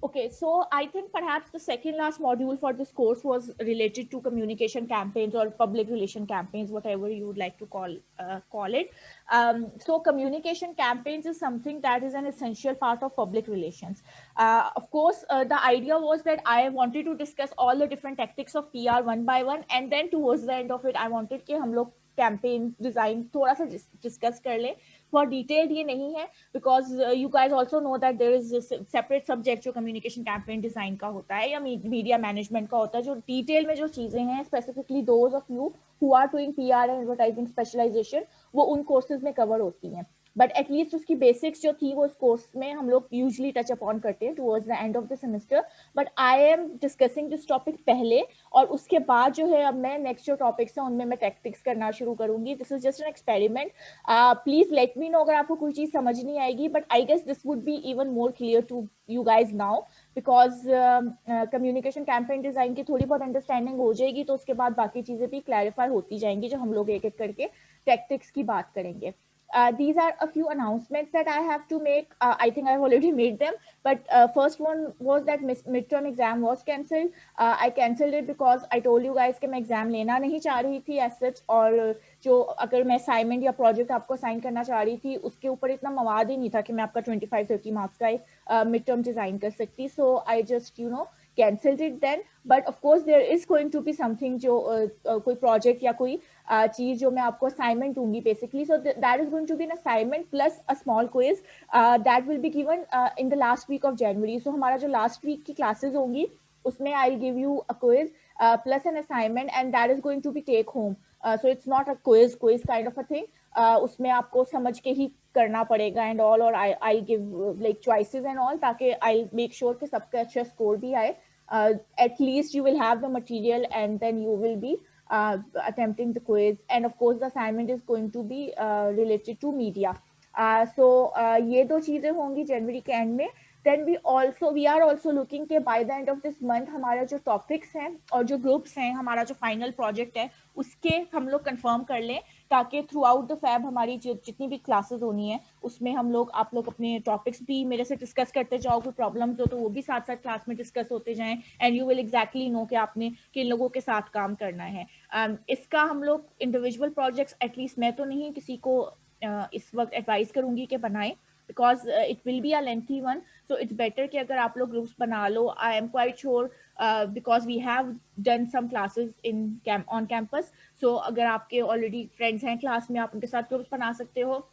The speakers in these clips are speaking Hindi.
Okay, so I think perhaps the second last module for this course was related to communication campaigns or public relation campaigns, whatever you would like to call it. So communication campaigns is something that is an essential part of public relations. Of course, the idea was that I wanted to discuss all the different tactics of PR one by one, and then towards the end of it, I wanted कि हम लोग campaign design थोड़ा सा discuss कर लें. For detailed ये नहीं है, because you guys also know that there is this separate subject जो communication campaign design का होता है या media management का होता है, जो detail में जो चीजें हैं, specifically those of you who are doing PR and advertising specialization, वो उन courses में cover होती हैं. बट एटलीस्ट उसकी बेसिक्स जो थी वो उस कोर्स में हम लोग यूजली टच अपॉन करते हैं towards the end of the semester. But I am discussing this topic पहले, और उसके बाद जो है अब मैं नेक्स्ट जो टॉपिक्स हैं उनमें मैं टैक्टिक्स करना शुरू करूंगी. This is just an experiment. Please let me know अगर आपको कोई चीज समझ नहीं आएगी, but I guess this would be even more clear to you guys now, because communication campaign design की थोड़ी बहुत अंडरस्टैंडिंग हो जाएगी तो उसके बाद बाकी चीजें भी क्लैरिफाई होती जाएंगी जो हम लोग एक एक करके टैक्टिक्स की बात करेंगे. These are a few announcements that I have to make. I think I've already made them, but first one was that midterm exam was cancelled. I cancelled it because I told you guys कि मैं exam लेना नहीं चाह रही थी as such, और जो अगर मैं assignment या project आपको assign करना चाह रही थी उसके ऊपर इतना मवाद ही नहीं था कि मैं आपका 25-30 मार्क्स का एक midterm डिजाइन कर सकती. So I just cancelled it then. But of course there is going to be something जो कोई project या कोई चीज जो मैं आपको असाइनमेंट दूंगी basically. So that is going to be an assignment plus a small quiz that will be given in the last week of January. So हमारा जो लास्ट वीक की क्लासेस होंगी उसमें I give you a quiz plus an assignment, and that is going to be take home. So it's not a quiz kind of a thing. उसमें आपको समझ के ही करना पड़ेगा एंड ऑल, और I give like choices and all, ताकि आई मेक श्योर कि सबका अच्छा स्कोर भी आए. At least you will have the material and then you will be attempting the quiz, and of course the assignment is going to be related to media. So ये दो चीजें होंगी जनवरी के एंड में. then we are also looking कि by the end of this month हमारा जो topics हैं और जो groups हैं, हमारा जो final project है उसके हम लोग confirm कर लें, ताकि थ्रू आउट द फैब हमारी जितनी भी क्लासेस होनी है उसमें हम लोग आप लोग अपने टॉपिक्स भी मेरे से डिस्कस करते जाओ. कोई प्रॉब्लम्स हो तो वो भी साथ साथ क्लास में डिस्कस होते जाएं, and you will exactly know कि आपने किन लोगों के साथ काम करना है. इसका हम लोग इंडिविजुअल प्रोजेक्ट्स एटलीस्ट मैं तो नहीं किसी को इस वक्त एडवाइस करूंगी कि बनाएं, because it will be a lengthy one. So it's better कि अगर आप लोग ग्रुप्स बना लो. I am quite sure because we have done some classes in on campus. So अगर आपके ऑलरेडी फ्रेंड्स हैं क्लास में, आप उनके साथ ग्रुप्स बना सकते हो,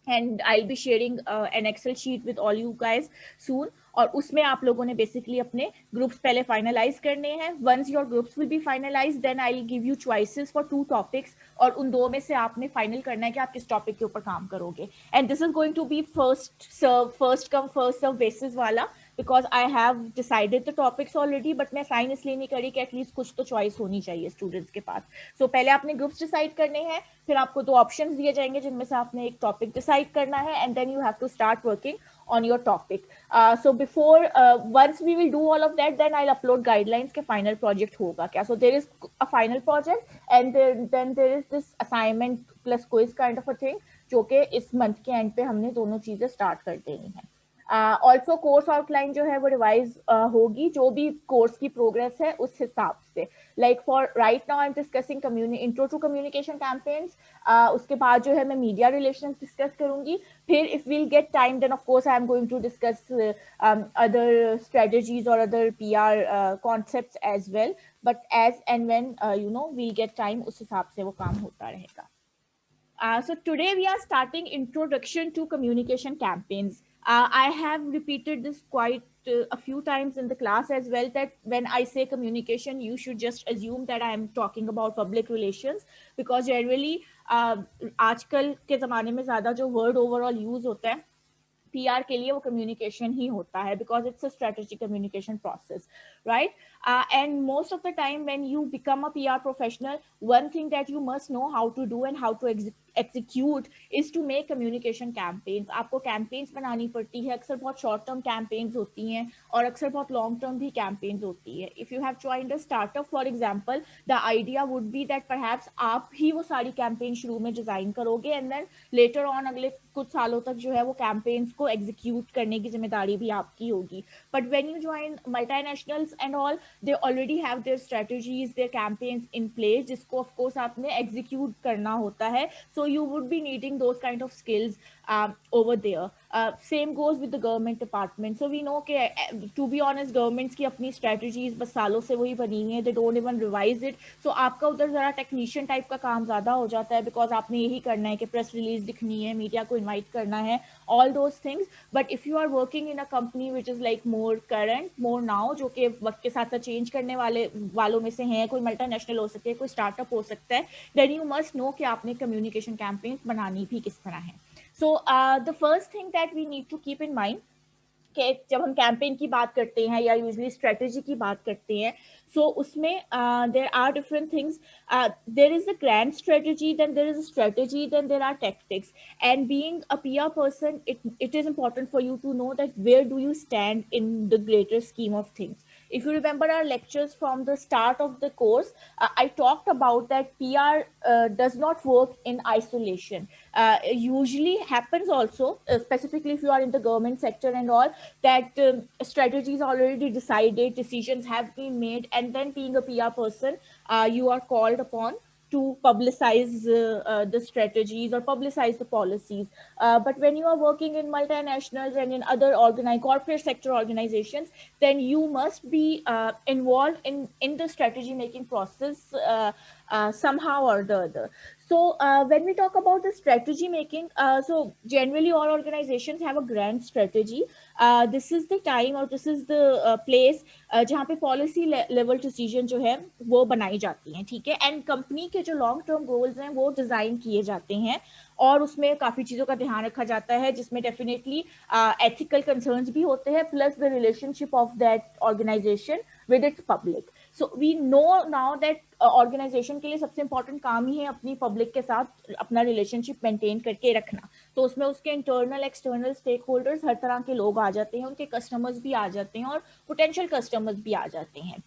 and I be sharing an excel sheet with all you guys soon. और उसमें आप लोगों ने बेसिकली अपने ग्रुप्स पहले फाइनलाइज करने हैं. Once your groups will be finalise then I will give you choices for 2 topics, और उन दो में से आपने फाइनल करना है कि आप किस टॉपिक के ऊपर काम करोगे. And this is going to be first come first serve basis वाला, because I have decided the topics already, but मैं साइन इसलिए नहीं करी कि एटलीस्ट कुछ तो चॉइस होनी चाहिए स्टूडेंट्स के पास. सो पहले आपने ग्रुप्स डिसाइड करने हैं, फिर आपको 2 ऑप्शंस दिए जाएंगे जिनमें से आपने एक टॉपिक डिसाइड करना है, and then you have to start working on your topic. So before once we will do all of that, then I'll upload guidelines के final project होगा क्या. So there is a final project and then there is this assignment plus quiz kind of a thing जो कि इस month के end पे हमने दोनों चीजें start कर देनी है. ऑल्सो कोर्स आउटलाइन जो है वो रिवाइज होगी जो भी कोर्स की प्रोग्रेस है उस हिसाब से. Like for right now I am discussing intro to communication campaigns. उसके बाद जो है मैं मीडिया रिलेशंस डिस्कस करूंगी. फिर if we'll get time then of course I am going to discuss other strategies और other PR concepts as well. But as and when we get time उस हिसाब से वो काम होता रहेगा. So today we are starting introduction to communication campaigns. I have repeated this quite a few times in the class as well, that when I say communication, you should just assume that I am talking about public relations, because generally आजकल के ज़माने में ज़्यादा जो word overall use होता है PR के लिए वो communication ही होता है, because it's a strategic communication process, right? And most of the time when you become a PR professional, one thing that you must know how to do and how to execute is to make communication campaigns. आपको campaigns बनानी पड़ती है, अक्सर बहुत short term campaigns होती हैं और अक्सर बहुत long term भी campaigns होती है. If you have joined a startup for example, the idea would be that perhaps आप ही वो सारी campaign शुरू में design करोगे and then later on अगले कुछ सालों तक जो है वो campaigns को execute करने की जिम्मेदारी भी आपकी होगी. But when you join multinationals and all, they already have their strategies, their campaigns in place जिसको of course आपने execute करना होता है. So you would be needing those kind of skills over there. Same goes with the government department. So we know कि to be honest governments की अपनी strategies बस सालों से वही बनी हुई हैं, they don't even revise it. So आपका उधर ज़रा technician type का काम ज़्यादा हो जाता है because आपने यही करना है कि press release दिखनी है, media को invite करना है, all those things. But if you are working in a company which is like more current, more now, जो कि वक्त के साथ साथ change करने वालों में से हैं, कोई multinational हो सकते हैं, कोई startup हो सकता है, then you must know कि आपने communication campaigns बनानी भी किस तरह है. So the first thing that we need to keep in mind कि जब हम कैंपेन की बात करते हैं या यूजुअली स्ट्रेटजी की बात करते हैं, सो उसमें there are different things. There is a grand strategy, then there is a strategy, then there are tactics. And being a PR person, it is important for you to know that where do you stand in the greater scheme of things. If you remember our lectures from the start of the course, I talked about that PR does not work in isolation. Usually happens also, specifically if you are in the government sector and all, that strategies already decided, decisions have been made, and then being a PR person, you are called upon to publicize the strategies or publicize the policies. But when you are working in multinationals and in other corporate sector organizations, then you must be involved in the strategy making process somehow or the other. So when we talk about the strategy making, so generally all organizations have a grand strategy. This is the time or this is the place जहाँ पे policy level decision जो है वो बनाई जाती हैं, ठीक है. एंड कंपनी के जो लॉन्ग टर्म गोल्स हैं वो डिजाइन किए जाते हैं और उसमें काफी चीजों का ध्यान रखा जाता है, जिसमें डेफिनेटली एथिकल कंसर्न्स भी होते हैं, plus the relationship of that organisation with its public. So we know now that organisation के लिए सबसे इंपॉर्टेंट काम ही है अपनी पब्लिक के साथ अपना रिलेशनशिप मेंटेन करके रखना. तो उसमें उसके इंटरनल एक्सटर्नल स्टेक होल्डर्स हर तरह के लोग आ जाते हैं, उनके कस्टमर्स भी आ जाते हैं और पोटेंशियल कस्टमर्स भी आ जाते हैं.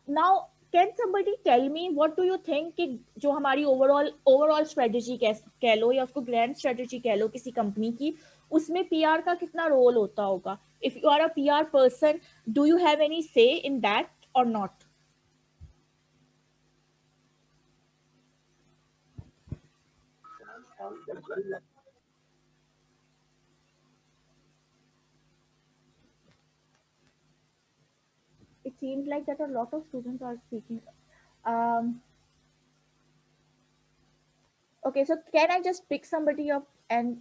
Now can somebody tell me what do you think कि जो हमारी ओवरऑल स्ट्रेटजी कह लो या उसको ग्रैंड स्ट्रेटजी कह लो किसी कंपनी की, उसमें PR का कितना रोल होता होगा? If you are a PR person, do you have any say in that और not? It seems like that a lot of students are speaking. Um, okay, so can I just pick somebody up and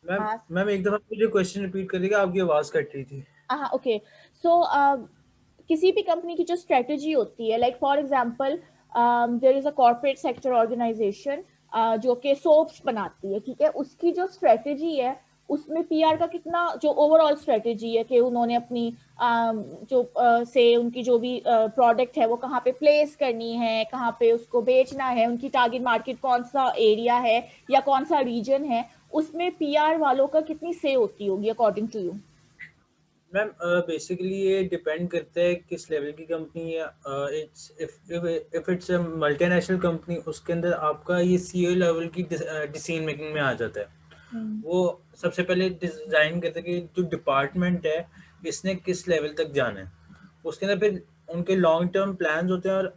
ask? Ma'am एक दफा मुझे क्वेश्चन रिपीट करिएगा, आपकी आवाज कट रही थी. हाँ, ओके. सो किसी भी कंपनी की जो स्ट्रेटजी होती है, like for example there is a corporate sector organisation जो कि सोप्स बनाती है, ठीक है. उसकी जो स्ट्रेटजी है उसमें PR का कितना, जो ओवरऑल स्ट्रेटजी है कि उन्होंने अपनी जो से उनकी जो भी प्रोडक्ट है वो कहाँ पे प्लेस करनी है, कहाँ पे उसको बेचना है, उनकी टारगेट मार्केट कौन सा एरिया है या कौन सा रीजन है, उसमें PR वालों का कितनी से होती होगी according to you? Ma'am basically ये डिपेंड करता है किस लेवल की कंपनी है. If it's a multinational company, उसके अंदर आपका ये CEO लेवल की डिसीजन मेकिंग में आ जाता है. वो सबसे पहले डिजाइन करते हैं कि जो डिपार्टमेंट है इसने किस लेवल तक जाना है. उसके अंदर फिर उनके लॉन्ग टर्म प्लान्स होते हैं और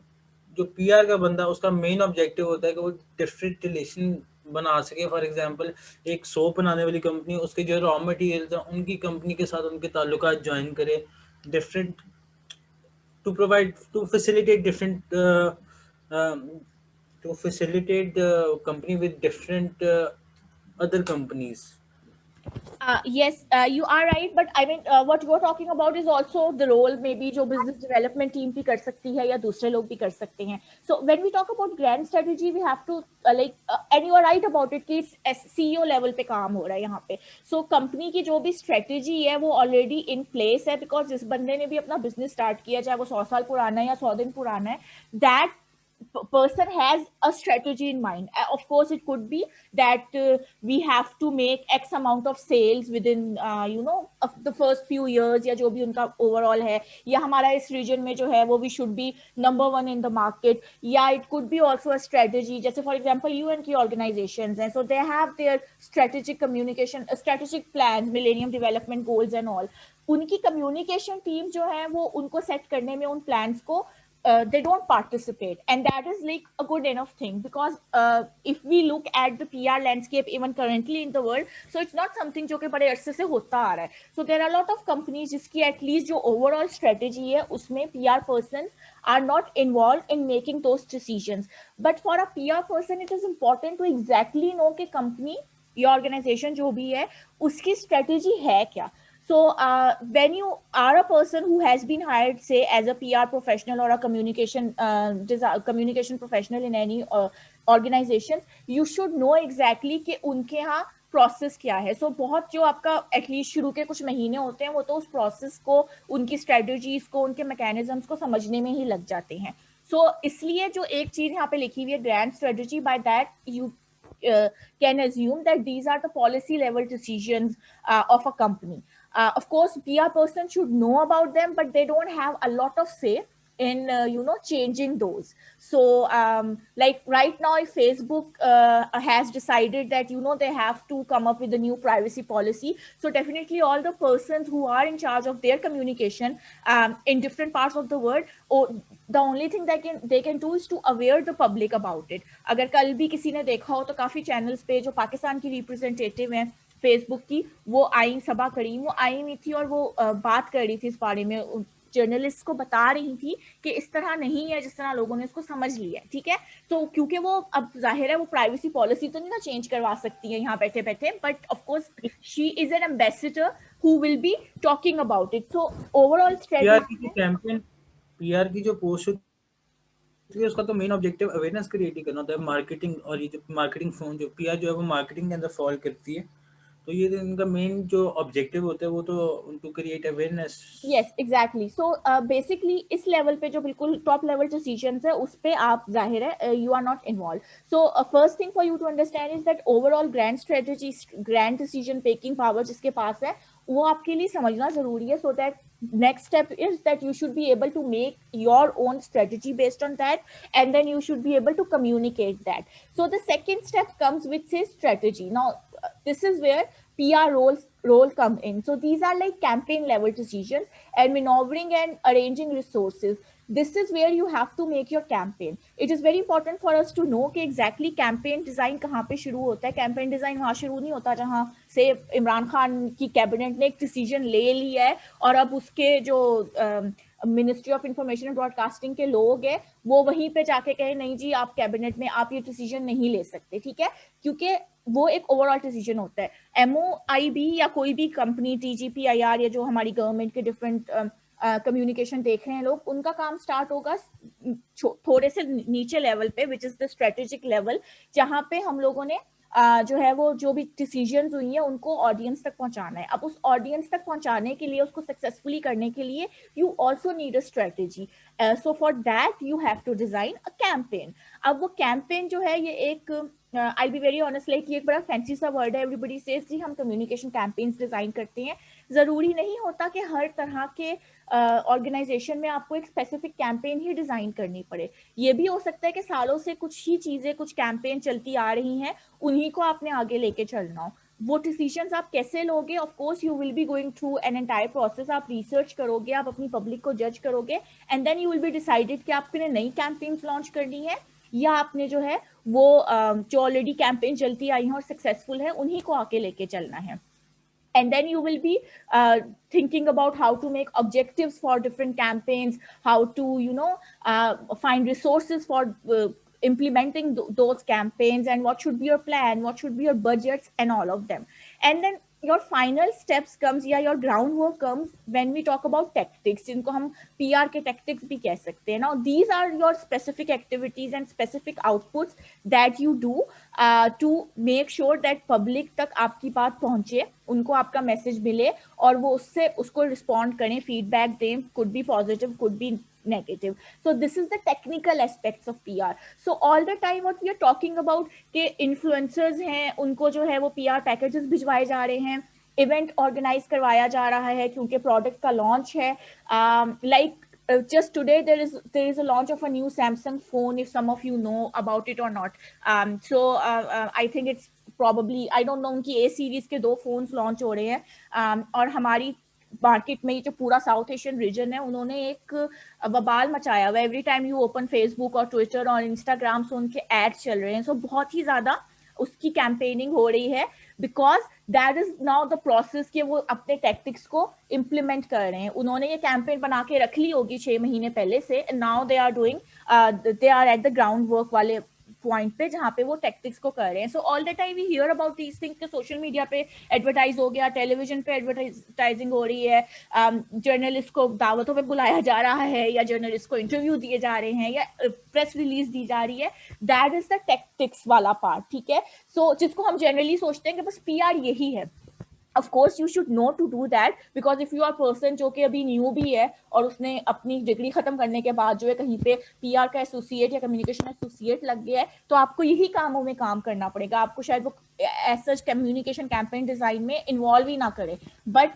जो PR का बंदा उसका मेन ऑब्जेक्टिव होता है कि वो डिफरेंट रिलेशन बना सके. फॉर एग्जांपल एक सोप बनाने वाली कंपनी, उसके जो रॉ मटेरियल्स हैं उनकी कंपनी के साथ उनके ताल्लुकात ज्वाइन करे, different to provide to facilitate different to facilitate the company with different other companies. Yes, you are right, but I mean, what you are talking about is also the role maybe जो business development team भी कर सकती है या दूसरे लोग भी कर सकते हैं. So when we talk about grand strategy, we have to and you are right about it कि CEO level पे काम हो रहा है यहाँ पे. So company की जो भी strategy है वो already in place है, because जिस बंदे ने भी अपना business start किया, चाहे वो 100 साल पुराना है या 100 दिन पुराना है, that person has a strategy in mind. Of course it could be that we have to make x amount of sales within of the first few years, या जो भी उनका overall है, या हमारा इस region में जो है वो we should be number one in the market, या it could be also a strategy, जैसे for example UN की organizations हैं, so they have their strategic communication strategic plans, millennium development goals and all. उनकी communication team जो है वो उनको set करने में उन plans को they don't participate, and that is like a good enough thing, because if we look at the PR landscape even currently in the world, so it's not something जो कि बड़े अरसे से होता आ रहा है. So there are a lot of companies जिसकी at least जो overall strategy है उसमें PR persons are not involved in making those decisions. But for a PR person it is important to exactly know कि company या organization जो भी है उसकी strategy है क्या. So when you are a person who has been hired, say as a PR professional or a communication professional in any organization, you should know exactly कि उनके यहाँ प्रोसेस क्या है. सो बहुत जो आपका एटलीस्ट शुरू के कुछ महीने होते हैं वो तो उस प्रोसेस को, उनकी स्ट्रेटजीज को, उनके मैकेनिज्म्स को समझने में ही लग जाते हैं. सो इसलिए जो एक चीज यहाँ पे लिखी हुई है grand strategy, by that you can assume that these are the policy level decisions of a company. Of course, PR person should know about them, but they don't have a lot of say in changing those. So like right now, if Facebook has decided that they have to come up with a new privacy policy, so definitely all the persons who are in charge of their communication in different parts of the world, the only thing they can do is to aware the public about it. अगर कल भी किसी ने देखा हो तो काफी चैनल्स पे जो पाकिस्तान की रिप्रेजेंटेटिव हैं फेसबुक की, वो आई सभा करीम, वो आई हुई थी और वो बात कर रही थी इस बारे में, जर्नलिस्ट को बता रही थी कि इस तरह नहीं है जिस तरह लोगों ने इसको समझ लिया है. ठीक है, तो क्योंकि वो अब जाहिर है वो प्राइवेसी पॉलिसी तो नहीं ना चेंज करवा सकती है यहाँ बैठे बैठे, but of course she is an ambassador who will be talking about it. So overall strategy campaign PR की जो पोस्ट होती है उसका तो मेन ऑब्जेक्टिव अवेयरनेस क्रिएट करना होता है. मार्केटिंग, और ये जो मार्केटिंग फोन जो पीआर जो है वो मार्केटिंग के अंदर फॉल करती है, तो ये इनका मेन जो ऑब्जेक्टिव होता है वो तो to create awareness. Yes exactly. So basically इस लेवल पे जो बिल्कुल टॉप लेवल डिसीजंस है उस पे आप जाहिर है you are not involve. So first thing for you to understand is that overall grand strategy, grand decision making power जिसके पास है वो आपके लिए समझना जरूरी है, so that next step is that you should be able to make your own strategy based on that, and then you should be able to communicate that. So the second step comes with say strategy. Now this is where PR role come in. So these are like campaign level decisions and maneuvering and arranging resources. This is where you have to make your campaign. It is very important for us to know कि exactly campaign design कहाँ पे शुरू होता है. campaign design वहाँ शुरू नहीं होता जहाँ से इमरान खान की कैबिनेट ने एक डिसीजन ले लिया है और अब उसके जो ministry of information and broadcasting के लोग हैं वो वहीं पे जाके कहे नहीं जी आप कैबिनेट में आप ये डिसीजन नहीं ले सकते. ठीक है, क्योंकि वो एक ओवरऑल डिसीजन होता है. MOIB या कोई भी कंपनी, TGPIR या जो हमारी गवर्नमेंट के डिफरेंट कम्युनिकेशन देख रहे हैं लोग, उनका काम स्टार्ट होगा थोड़े से नीचे लेवल पे, which is the strategic level, जहां पे हम लोगों ने जो है वो जो भी डिसीजंस हुई है उनको ऑडियंस तक पहुंचाना है. अब उस ऑडियंस तक पहुंचाने के लिए, उसको सक्सेसफुली करने के लिए you also need a strategy. So for that you have to design a campaign. अब वो कैंपेन जो है ये एक I'll be very honest, like ये एक बड़ा फैंसी सा वर्ड है. एवरीबडी सेज जी हम कम्युनिकेशन कैंपेन्स डिजाइन करते हैं. जरूरी नहीं होता कि हर तरह के ऑर्गेनाइजेशन में आपको एक स्पेसिफिक कैंपेन ही डिजाइन करनी पड़े. ये भी हो सकता है कि सालों से कुछ ही चीजें, कुछ कैंपेन चलती आ रही हैं, उन्हीं को आपने आगे लेके चलना हो. वो डिसीजंस आप कैसे लोगे, of course you will be going through an entire process. आप रिसर्च करोगे, आप अपनी पब्लिक को जज करोगे, and then you will be decided कि आपने नई कैंपेन्स लॉन्च करनी है या आपने जो है वो जो ऑलरेडी कैंपेन चलती आई है और सक्सेसफुल है उन्हीं को आके लेके चलना है. And then you will be thinking about how to make objectives for different campaigns, how to find resources for implementing those campaigns, and what should be your plan, what should be your budgets and all of them. And then your final steps comes, या your groundwork comes when we talk about tactics, जिनको हम PR के tactics भी कह सकते हैं. Now these are your specific activities and specific outputs that you do to make sure that public तक आपकी बात पहुंचे, उनको आपका मैसेज मिले और वो उससे उसको रिस्पॉन्ड करें, फीडबैक दें, could be positive, could be negative. So this is the technical aspects of PR. So all the time what we are talking about कि influencers हैं, उनको जो है वो PR packages भिजवाए जा रहे हैं, इवेंट ऑर्गेनाइज करवाया जा रहा है क्योंकि प्रोडक्ट का लॉन्च है. Like just today there is a launch of a new Samsung phone, if some of you know about it or not. I think it's probably, I don't know, उनकी A series के 2 phones launch हो रहे हैं. और हमारी मार्केट में जो पूरा साउथ एशियन रीजन है, उन्होंने एक बवाल मचाया हुआ. Every time you open Facebook और ट्विटर और इंस्टाग्राम से उनके एड चल रहे हैं. सो बहुत ही ज्यादा उसकी कैंपेनिंग हो रही है, because that is now the process कि वो अपने टैक्टिक्स को इम्प्लीमेंट कर रहे हैं. उन्होंने ये कैंपेन बना के रख ली होगी 6 महीने पहले से, and now they are doing, they are at the ground work वाले पॉइंट पे जहाँ पे वो टैक्टिक्स को कर रहे हैं. So all the time we hear about these things कि सोशल मीडिया पे एडवर्टाइज हो गया, टेलीविजन पे एडवर्टाइजिंग हो रही है, जर्नलिस्ट को दावतों पे बुलाया जा रहा है, या जर्नलिस्ट को इंटरव्यू दिए जा रहे हैं, या प्रेस रिलीज दी जा रही है. दैट इज द टैक्टिक्स वाला पार्ट. ठीक है. सो जिसको हम जनरली सोचते हैं कि बस PR यही है. Of course you should know to do that, because if you are person जो कि अभी न्यू भी है और उसने अपनी डिग्री खत्म करने के बाद जो है कहीं पे PR का एसोसिएट या कम्युनिकेशन एसोसिएट लग गया है, तो आपको यही कामों में काम करना पड़ेगा. आपको शायद वो as such communication campaign design में इन्वॉल्व ही ना करे, but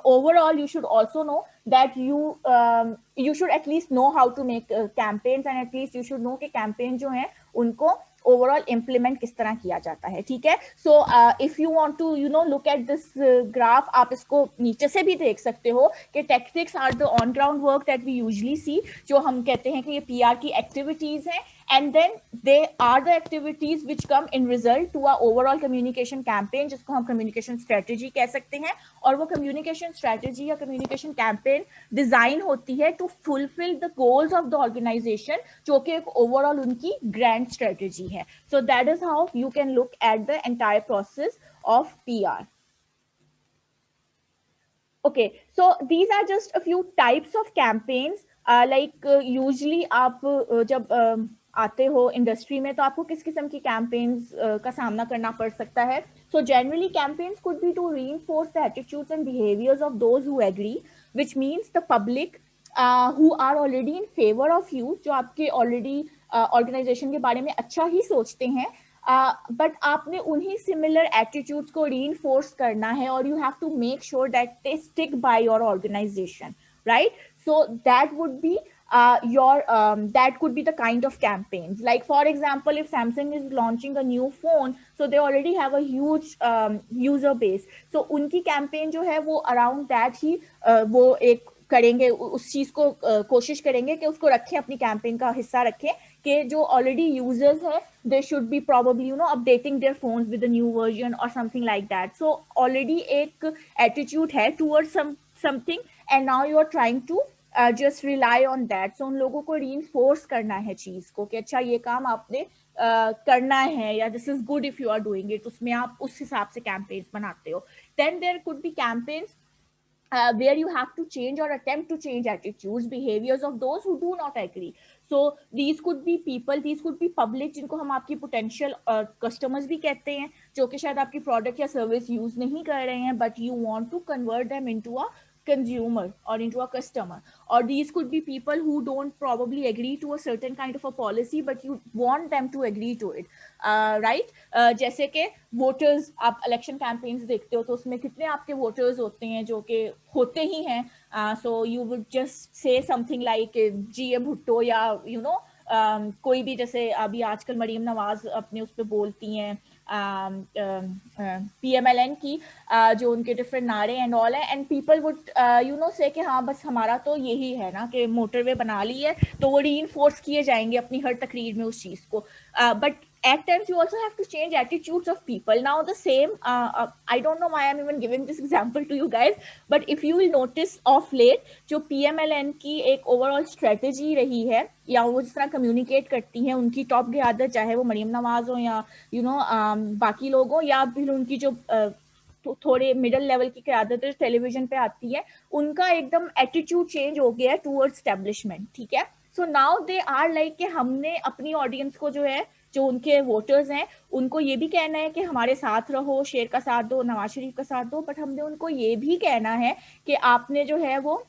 overall you should also know that you should at least know how to make campaigns, and at least you should know कि कैंपेन जो है उनको ओवरऑल इम्प्लीमेंट किस तरह किया जाता है. ठीक है. So if you want to look at this graph, आप इसको नीचे से भी देख सकते हो कि tactics are the on ground work that we usually see, जो हम कहते हैं कि ये PR की एक्टिविटीज हैं, and then they are the activities which come in result to our overall communication campaign, जिसको हम communication strategy कह सकते हैं. और वो communication strategy या communication campaign design होती है to fulfill the goals of the organization, जो कि एक overall उनकी grand strategy है. So that is how you can look at the entire process of PR. Okay, so these are just a few types of campaigns. Usually आप जब आते हो इंडस्ट्री में, तो आपको किस किस्म की कैंपेन्स का सामना करना पड़ सकता है. So generally campaigns could be to reinforce the attitudes and behaviours of those who agree, which means the public who are already in favour of you, जो आपके ऑलरेडी ऑर्गेनाइजेशन के बारे में अच्छा ही सोचते हैं, बट आपने उन्हीं सिमिलर एटीट्यूड्स को रीइंफोर्स करना है, और you have to make sure that they stick by your organisation, right. So that would be that could be the kind of campaigns. Like for example, if Samsung is launching a new phone, so they already have a huge user base. So उनकी campaign जो है वो around that ही वो एक करेंगे, उस चीज को कोशिश करेंगे कि उसको रखें, अपनी कैंपेन का हिस्सा रखें, कि जो ऑलरेडी यूजर्स हैं they should be probably updating their phones with a new version or something like that. So already एक attitude है towards something, and now you are trying to just rely on that. So उन लोगों को reinforce करना है चीज को कि अच्छा ये काम आपने करना है, या this is good if you are doing it. उसमें आप उस हिसाब से campaigns बनाते हो. Then there could be campaigns where you have to change or attempt to change attitudes, behaviors of those who do not agree. So these could be people, these could be public, जिनको हम आपकी potential customers भी कहते हैं, जो कि शायद आपकी product या service use नहीं कर रहे हैं, but you want to convert them into a consumer or into a customer. Or these could be people who don't probably agree to a certain kind of a policy, but you want them to agree to it, right. जैसे कि वोटर्स, आप इलेक्शन कैंपेन्स देखते हो तो उसमें कितने आपके वोटर्स होते हैं जो कि होते ही हैं. So you would just say something like GA Bhutto, या कोई भी, जैसे अभी आजकल मरीम नवाज अपने उस पर बोलती हैं PMLN की, जो उनके डिफरेंट नारे एंड ऑल है, एंड पीपल वुड से कि हाँ बस हमारा तो यही है ना कि मोटरवे बना ली है, तो वो रीइंफोर्स किए जाएंगे अपनी हर तकरीर में उस चीज़ को. But at times you also have to change attitudes of people. Now the same, I don't know why I'm even giving this example to you guys, but if you will notice of late, जो PMLN की एक overall strategy रही है, या वो जिस तरह कम्युनिकेट करती हैं उनकी टॉप क़यादत, चाहे वो मरीम नवाज हो या बाकी लोग हो, या फिर उनकी जो थोड़े मिडिल लेवल की क़यादत टेलीविजन पे आती है, उनका एकदम एटीट्यूड चेंज हो गया है टूवर्ड्स एस्टेब्लिशमेंट. ठीक है. So now they are like कि हमने अपनी ऑडियंस को जो है, जो उनके वोटर्स हैं, उनको ये भी कहना है कि हमारे साथ रहो, शेर का साथ दो, नवाज शरीफ का साथ दो, बट हमने उनको ये भी कहना है कि आपने जो है वो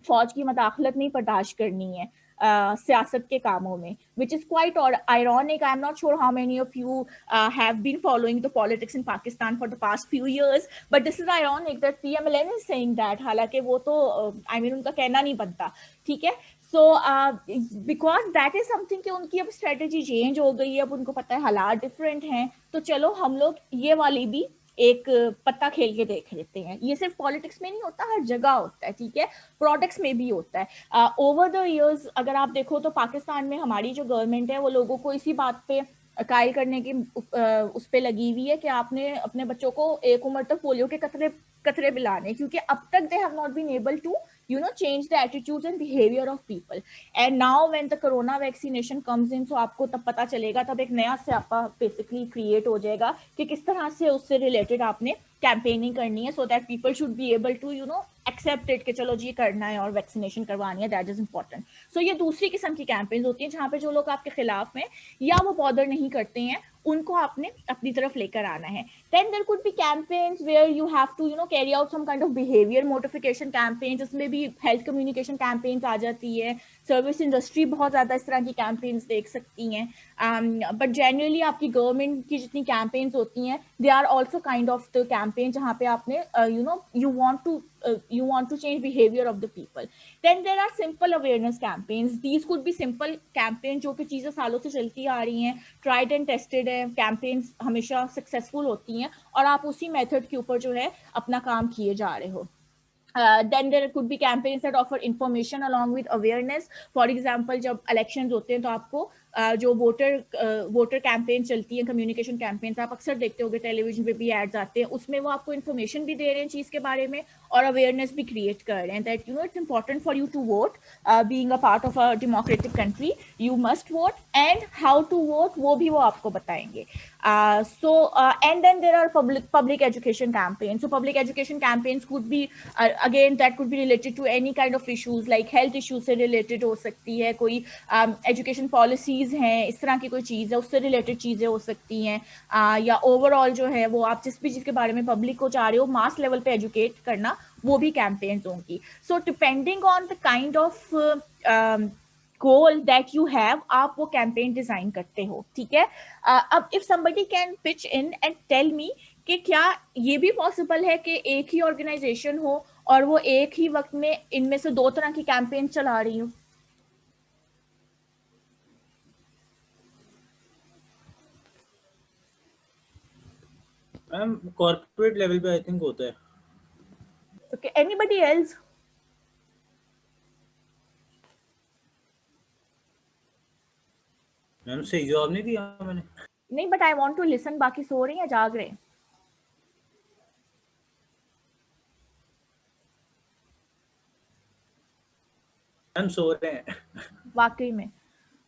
फौज की मदाखलत नहीं बर्दाश्त करनी है सियासत के कामों में, which is quite ironic. I'm not sure how many of you have been following the politics in Pakistan for the past few years, but this is ironic that PMLN is saying that, हालांकि वो तो I mean उनका कहना नहीं बनता, ठीक है. So because that is something कि उनकी अब स्ट्रेटेजी चेंज हो गई है, अब उनको पता है हालात डिफरेंट हैं, तो चलो हम लोग ये वाली भी एक पत्ता खेल के देख लेते हैं. ये सिर्फ पॉलिटिक्स में नहीं होता, हर जगह होता है, ठीक है, प्रोडक्ट्स में भी होता है. ओवर द इयर्स अगर आप देखो तो पाकिस्तान में हमारी जो गवर्नमेंट है वो लोगों को इसी बात पे कायल करने की उस पे लगी हुई है कि आपने अपने बच्चों को एक उम्र तक पोलियो के कतरे पिलाने, क्योंकि अब तक they have not been able to change the attitudes and behavior of people. And now when the corona vaccination comes in, so आपको तब पता चलेगा, तब एक नया स्यापा basically create हो जाएगा कि किस तरह से उससे related आपने कैंपेनिंग करनी है, so that people should be able to accept it कि चलो जी करना है और वैक्सीनेशन करवानी है, that is important. So ये दूसरी किस्म की कैंपेन्स होती हैं जहाँ पे जो लोग आपके खिलाफ में या वो बॉदर नहीं करते हैं उनको आपने अपनी तरफ लेकर आना है. Then there could be campaigns where you have to carry out some kind of behavior modification campaigns, जिसमें भी health communication campaigns आ जाती है, सर्विस इंडस्ट्री बहुत ज़्यादा इस तरह की कैंपेन्स देख सकती हैं. बट जनरली आपकी गवर्नमेंट की जितनी कैंपेन्स होती हैं, they are also kind of the campaign जहाँ पे आपने you want to change behavior of the people. Then there are simple awareness campaigns. These could be simple campaigns जो कि चीज़ें सालों से चलती आ रही हैं, tried and tested है, campaigns हमेशा successful होती हैं और आप उसी method के ऊपर जो है अपना काम किए जा रहे हो. Then there could be campaigns that offer information along with awareness. For example, जब elections होते हैं तो आपको जो वोटर कैंपेन चलती है, कम्युनिकेशन कैंपेन्स आप अक्सर देखते होंगे, टेलीविजन पे भी एड्स आते हैं, उसमें वो आपको इन्फॉर्मेशन भी दे रहे हैं चीज़ के बारे में और अवेयरनेस भी क्रिएट कर रहे हैं that it's important for you to vote, being a part of a democratic country you must vote, and how to vote वो भी वो आपको बताएंगे. And then there are public education campaigns. So public education campaigns could be again that could be related to any kind of issues like health issues से related हो सकती है, कोई education policies हैं, इस तरह की कोई चीज़ है उससे रिलेटेड चीज़ें हो सकती हैं, या ओवरऑल जो है वो आप जिस भी चीज़ के बारे में पब्लिक को चाह रहे हो मास लेवल पे एजुकेट करना, वो भी कैंपेन्स होंगी. So depending on the kind of goal that you have, आप वो कैंपेन डिजाइन करते हो, ठीक है. अब if somebody can pitch in and tell me कि क्या ये भी पॉसिबल है कि एक ही ऑर्गेनाइजेशन हो और वो एक ही वक्त में इनमें से दो तरह की कैंपेन चला रही हो. मैम कॉर्पोरेट लेवल पे आई थिंक होता है. Okay, anybody else? मैम सही जवाब नहीं दिया मैंने. नहीं, but I want to listen. बाकी सो रही हैं जाग रहे हैं? मैम सो रहे हैं. वाकई में.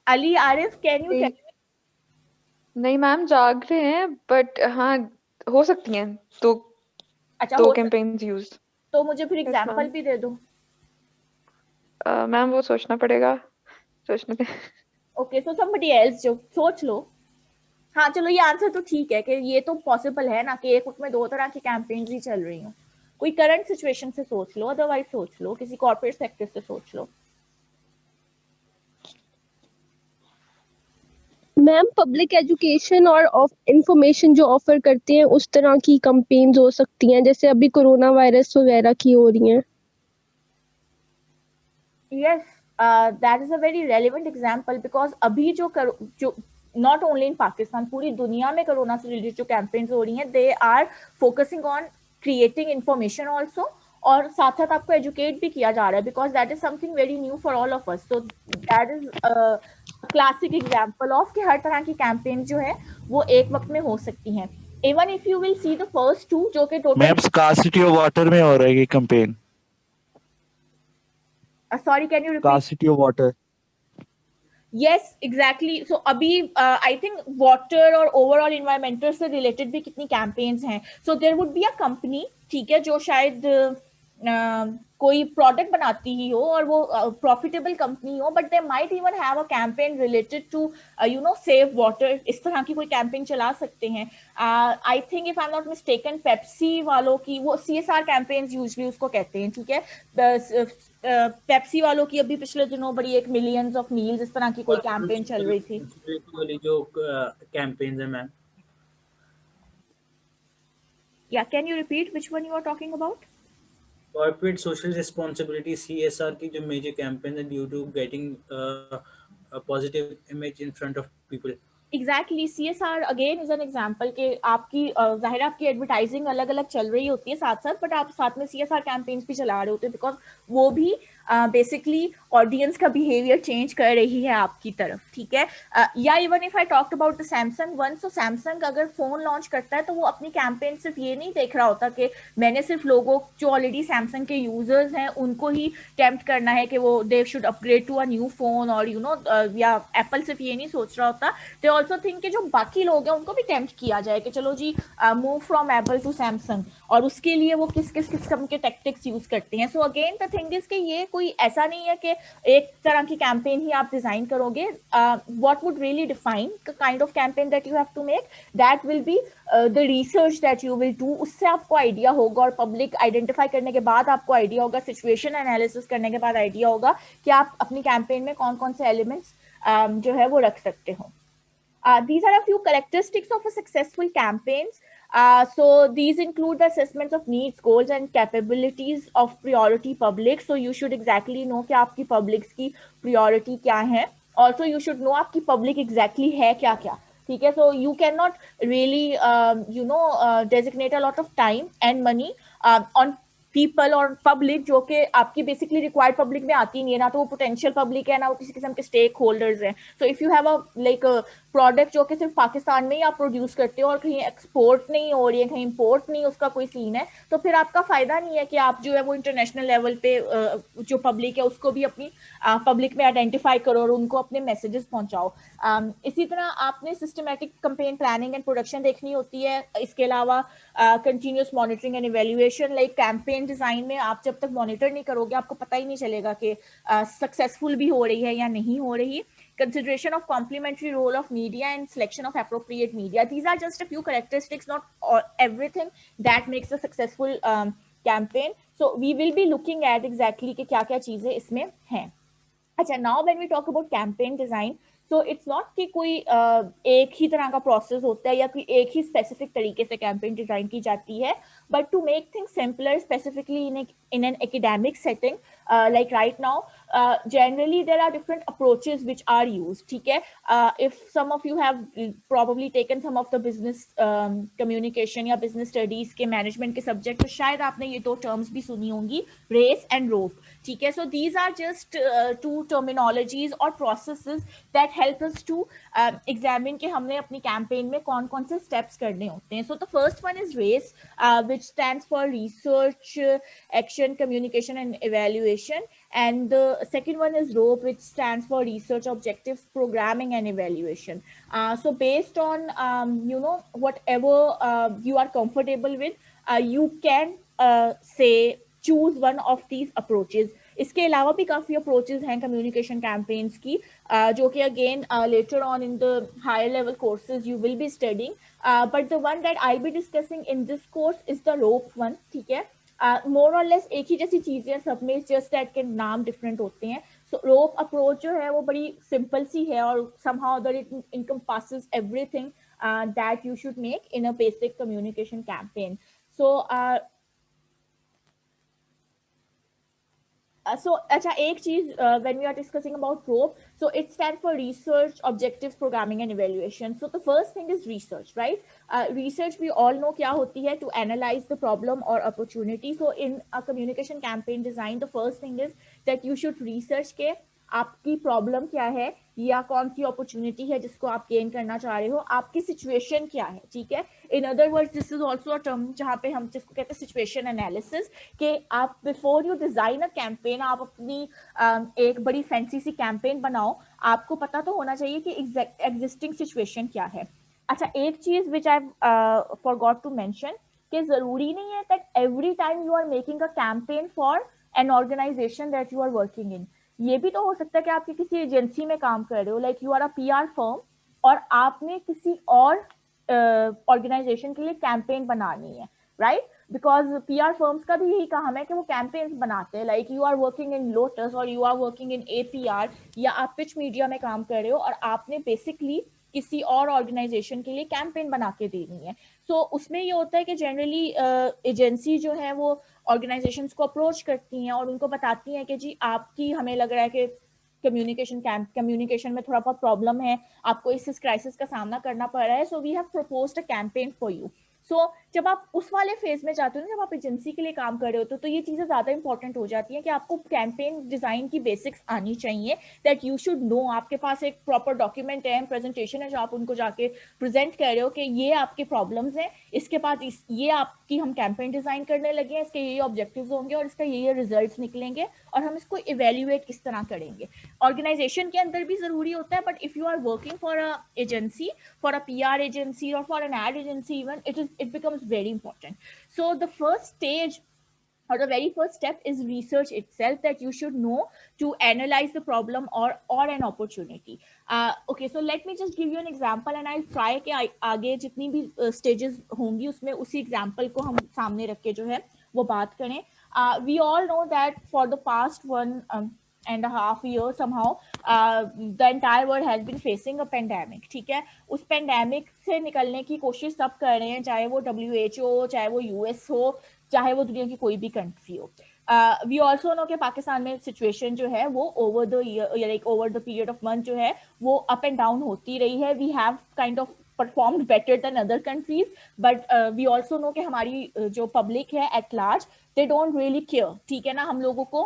Ali Arif, can you? नहीं मैम जाग रहे हैं, बट हाँ हो सकती हैं तो अच्छा, दो कैंपेन्स यूज. तो मुझे फिर एग्जांपल भी दे दो. मैम वो सोचना पड़ेगा, सोचने दे. ओके, सो समबडी एल्स जो सोच लो. हाँ चलो, ये आंसर तो ठीक है कि ये तो पॉसिबल है ना कि एक वक्त में दो तरह की कैंपेन्स ही चल रही हो. कोई करंट सिचुएशन से सोच लो, अदरवाइज सोच लो किसी कॉर्पोरेट सेक्टर से सोच लो. मैम पब्लिक एजुकेशन और इंफॉर्मेशन जो ऑफर करते हैं उस तरह की कैंपेन्स हो सकती हैं, जैसे अभी कोरोना वायरस वगैरह की हो रही हैं. Yes, that is a very relevant example because अभी जो not only in Pakistan, पूरी दुनिया में कोरोना से रिलेटेड जो कैंपेन्स हो रही हैं, they are focusing on creating information also, और साथ साथ आपको एजुकेट भी किया जा रहा है because that is something very new for all of us. So that is a classic example of कि हर तरह की कैंपेन जो है वो एक वक्त में हो सकती हैं. Even if you will see the first two जो कि total. Ma'am scarcity of water में हो रहा है ये campaign. Sorry, can you repeat? Scarcity of water. Yes, exactly. So अभी I think water और overall environmental से related भी कितनी campaigns हैं. So there would be a company, ठीक है, जो शायद कोई प्रोडक्ट बनाती ही हो और वो प्रॉफिटेबल कंपनी हो, but they might even have a campaign related to you know save water, इस तरह की कोई कैंपेन चला सकते हैं. I think if I am not mistaken Pepsi वालों की वो CSR कैंपेन्स यूजुअली उसको कहते हैं, ठीक है. पेप्सी वालों की अभी पिछले दिनों बड़ी एक मिलियंस ऑफ मील्स इस तरह की कोई कैंपेन चल रही थी. वाली जो कैंपेन्स है ma'am. Yeah, can you repeat which one you are talking about? Corporate social responsibility CSR की जो मेजर कैंपेन है due to getting a positive image in front of people. Exactly CSR again is an example कि आपकी जाहिर आपकी एडवर्टाइजिंग अलग अलग चल रही होती है साथ साथ, बट आप साथ में CSR कैंपेन्स भी चला रहे होते हैं बिकॉज वो भी बेसिकली ऑडियंस का बिहेवियर चेंज कर रही है आपकी तरफ, ठीक है. या even if I talked about the Samsung one, so Samsung अगर फोन लॉन्च करता है तो वो अपनी कैंपेन सिर्फ ये नहीं देख रहा होता कि मैंने सिर्फ लोगों जो ऑलरेडी सैमसंग के यूजर्स हैं उनको ही टेम्प्ट करना है कि वो they should upgrade to a new phone, और यू नो या एप्पल सिर्फ ये नहीं सोच रहा होता, दे ऑल्सो थिंक कि जो बाकी लोग हैं उनको भी टेम्प्ट किया जाए कि चलो जी move from Apple to Samsung, और उसके लिए वो किस किस किस्म के टैक्टिक्स यूज करते हैं. So again the thing is कि ये कोई ऐसा नहीं है कि एक तरह की कैंपेन ही आप डिजाइन करोगे. What would really define the kind of campaign that you have to make, that will be the research that you will do. उससे आपको आइडिया होगा और पब्लिक आइडेंटिफाई करने के बाद आपको आइडिया होगा, सिचुएशन एनालिसिस करने के बाद आइडिया होगा कि आप अपनी कैंपेन में कौन कौन से एलिमेंट्स जो है वो रख सकते हो. These are a few characteristics of a successful campaigns. So these include the assessments of needs, goals and capabilities of priority public. So you should exactly know कि आपकी publics की priority क्या है. Also you should know आपकी public exactly है क्या क्या, ठीक है. So you cannot really designate a lot of time and money on people और पब्लिक जो कि आपकी बेसिकली रिक्वायर्ड पब्लिक में आती नहीं है, ना तो वो पोटेंशियल पब्लिक है ना वो किसी किस्म के स्टेक होल्डर्स हैं. सो if you have a like product जो कि सिर्फ पाकिस्तान में ही आप प्रोड्यूस करते हो और कहीं एक्सपोर्ट नहीं हो रही है, कहीं इंपोर्ट नहीं उसका कोई सीन है, तो फिर आपका फायदा नहीं है कि आप जो है वो इंटरनेशनल लेवल पे जो पब्लिक है उसको भी अपनी पब्लिक में आइडेंटिफाई करो और उनको अपने मैसेजेस पहुंचाओ. इसी तरह आपने systematic campaign planning and production देखनी होती है. इसके अलावा continuous monitoring and evaluation. Like campaign design में आप जब तक मॉनिटर नहीं करोगे आपको पता ही नहीं चलेगा कि सक्सेसफुल भी हो रही है या नहीं हो रही. Consideration of complementary role of media and selection of appropriate media. These are just a few characteristics, not everything that makes a successful campaign. So we will be looking at exactly कि क्या क्या चीजें इसमें हैं. अच्छा, now when we talk about campaign design, so it's not कि कोई एक ही तरह का प्रोसेस होता है या कोई एक ही स्पेसिफिक तरीके से कैंपेन डिजाइन की जाती है, but to make things simpler, specifically in an academic setting, like right now, generally there are different approaches which are used, ठीक है. If some of you have probably taken some of the business communication या business studies के management के subject, तो शायद आपने ये दो terms भी सुनी होंगी, race and rope, ठीक है. So these are just two terminologies or processes that help us to examine कि हमने अपनी campaign में कौन कौन से steps करने होते हैं. So the first one is RACE, which stands for research, action, communication and evaluation, and the second one is ROPE, which stands for research, objectives, programming and evaluation. So based on whatever you are comfortable with, you can say choose one of these approaches. इसके अलावा भी काफ़ी अप्रोचेज हैं कम्युनिकेशन कैंपेन्स की जो कि again later on in the higher level courses you will be studying, but the one that I be discussing in this course is the rope one, ठीक है. मोर और लेस एक ही जैसी चीज़ें सब में, जस्ट दैट के नाम डिफरेंट होते हैं. सो रोप अप्रोच जो है वो बड़ी सिंपल सी है और somehow that it encompasses everything that you should make in a basic communication campaign. So अच्छा, एक चीज when we are discussing about ROPE, so it stands for research, objectives, programming and evaluation. So the first thing is research, right? Research we all know क्या होती है, to analyze the problem or opportunity. So in a communication campaign design, the first thing is that you should research के आपकी प्रॉब्लम क्या है या कौन सी अपॉर्चुनिटी है जिसको आप गेन करना चाह रहे हो, आपकी सिचुएशन क्या है, ठीक है. In other words this is also a term जहाँ पे हम जिसको कहते हैं सिचुएशन एनालिसिस, कि आप before you design a campaign, आप अपनी एक बड़ी फैंसी सी कैंपेन बनाओ, आपको पता तो होना चाहिए कि एग्जिस्टिंग सिचुएशन क्या है. अच्छा, एक चीज विच आई फॉरगॉट टू मेंशन कि जरूरी नहीं है that every time you are making a campaign for an organization that you are working in. ये भी तो हो सकता है कि आप किसी एजेंसी में काम कर रहे हो, like you are a PR firm और आपने किसी और ऑर्गेनाइजेशन के लिए कैंपेन बनानी है, राइट? बिकॉज PR फर्म्स का भी यही काम है कि वो कैंपेन्स बनाते हैं, like you are working in Lotus और you are working in APR, या आप पिच मीडिया में काम कर रहे हो और आपने बेसिकली किसी और ऑर्गेनाइजेशन के लिए कैंपेन बना के देनी है. सो उसमें ये होता है कि जनरली एजेंसी जो है वो ऑर्गेनाइजेशंस को अप्रोच करती हैं और उनको बताती हैं कि जी आपकी, हमें लग रहा है कि कम्युनिकेशन में थोड़ा बहुत प्रॉब्लम है, आपको इस क्राइसिस का सामना करना पड़ रहा है, so we have proposed a campaign for you. So जब आप उस वाले फेज में जाते हो ना, जब आप एजेंसी के लिए काम कर रहे हो तो ये चीजें ज्यादा इंपॉर्टेंट हो जाती हैं कि आपको कैंपेन डिजाइन की बेसिक्स आनी चाहिए, दैट यू शुड नो. आपके पास एक प्रॉपर डॉक्यूमेंट है, प्रेजेंटेशन है, जो आप उनको जाके प्रेजेंट कर रहे हो कि ये आपके प्रॉब्लम्स हैं, इसके बाद ये आपकी हम कैंपेन डिजाइन करने लगे हैं, इसके ये ऑब्जेक्टिव्स होंगे और इसका ये रिजल्ट्स निकलेंगे और हम इसको इवेल्युएट किस तरह करेंगे. ऑर्गेनाइजेशन के अंदर भी जरूरी होता है, but if you are working for a agency, for a PR agency or for an ad agency even, it becomes very important. So the first stage or the very first step is research itself, that you should know to analyze the problem or an opportunity. Okay, so let me just give you an example and I'll try कि आगे जितनी भी stages होंगी उसमें उसी example को हम सामने रख के जो है वो बात करें. We all know that for the past 1.5 years somehow the entire world has been facing a pandemic. ठीक है, उस पेंडेमिक से निकलने की कोशिश सब कर रहे हैं, चाहे वो WHO हो, चाहे वो US हो, चाहे वो दुनिया की कोई भी कंट्री हो. वी ऑल्सो नो कि पाकिस्तान में सिचुएशन जो है वो over the year, like over the period of month जो है वो अप एंड डाउन होती रही है. We have kind of performed better than other countries, but we also know कि हमारी जो पब्लिक है at large, they don't really care. ठीक है ना, हम लोगों को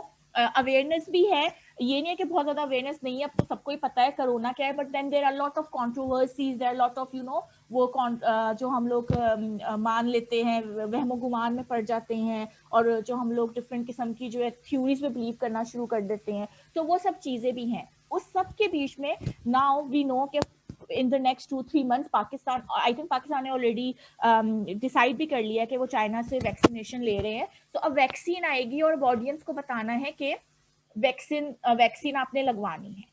अवेयरनेस भी है, ये नहीं है कि बहुत ज्यादा अवेयरनेस नहीं है, अब तो सबको ही पता है कोरोना क्या है, but then there are lot of controversies, there are lot of वो जो हम लोग मान लेते हैं, वहमो गुमान में पड़ जाते हैं, और जो हम लोग डिफरेंट किस्म की जो है थ्योरीज में बिलीव करना शुरू कर देते हैं. तो वो सब चीजें भी हैं. उस सब के बीच में नाउ वी नो कि in the next 2-3 months Pakistan, I think Pakistan ने ऑलरेडी डिसाइड भी कर लिया कि वो चाइना से वैक्सीनेशन ले रहे हैं. तो अब वैक्सीन आएगी और ऑडियंस को बताना है कि वैक्सीन आपने लगवानी है.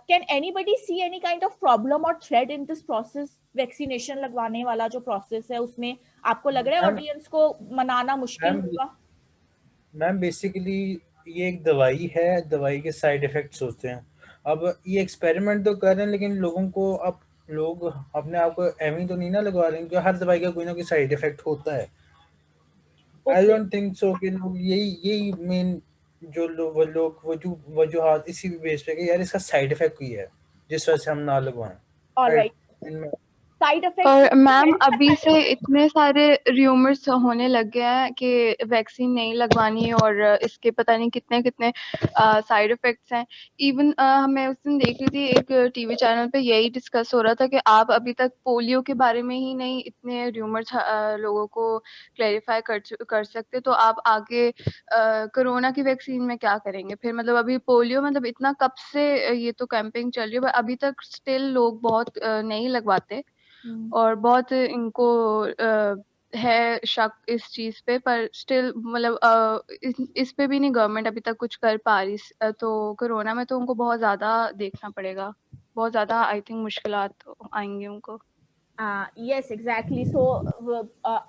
Can anybody see any kind of problem और threat in this process? Vaccination लगवाने वाला जो प्रोसेस है उसमें आपको लग रहा है ऑडियंस को मनाना मुश्किल होगा? मैम बेसिकली ये एक दवाई है, दवाई के साइड इफेक्ट्स होते हैं. अब ये एक्सपेरिमेंट तो कर रहे हैं, लेकिन लोगों को, अब लोग अपने आप को एवं तो नहीं ना लगवा रहे हैं, क्योंकि हर दवाई का कोई ना कोई साइड इफेक्ट होता है. आई डोंट थिंक सो कि लोग यही मेन जो लोग वजूहात इसी बेस पे कि यार इसका साइड इफेक्ट कोई है जिस वजह से हम ना लगवाएं. Alright, side effect. और मैम अभी से इतने सारे र्यूमर्स होने लग गए हैं कि वैक्सीन नहीं लगवानी और इसके पता नहीं कितने कितने साइड इफेक्ट्स हैं. इवन मैं उस दिन देख रही थी एक टीवी चैनल पे यही डिस्कस हो रहा था कि आप अभी तक पोलियो के बारे में ही नहीं इतने र्यूमर्स लोगों को क्लैरिफाई कर सकते, तो आप आगे कोरोना की वैक्सीन में क्या करेंगे फिर? मतलब अभी पोलियो, मतलब इतना कब से ये तो कैंपेन चल रही है, अभी तक स्टिल लोग बहुत नहीं लगवाते और बहुत इनको है शक इस चीज पे, पर स्टिल मतलब इस पे भी नहीं गवर्नमेंट अभी तक कुछ कर पा रही. तो कोरोना में तो उनको बहुत ज्यादा देखना पड़ेगा, बहुत ज्यादा आई थिंक मुश्किलात आएंगी उनको. Yes, exactly. So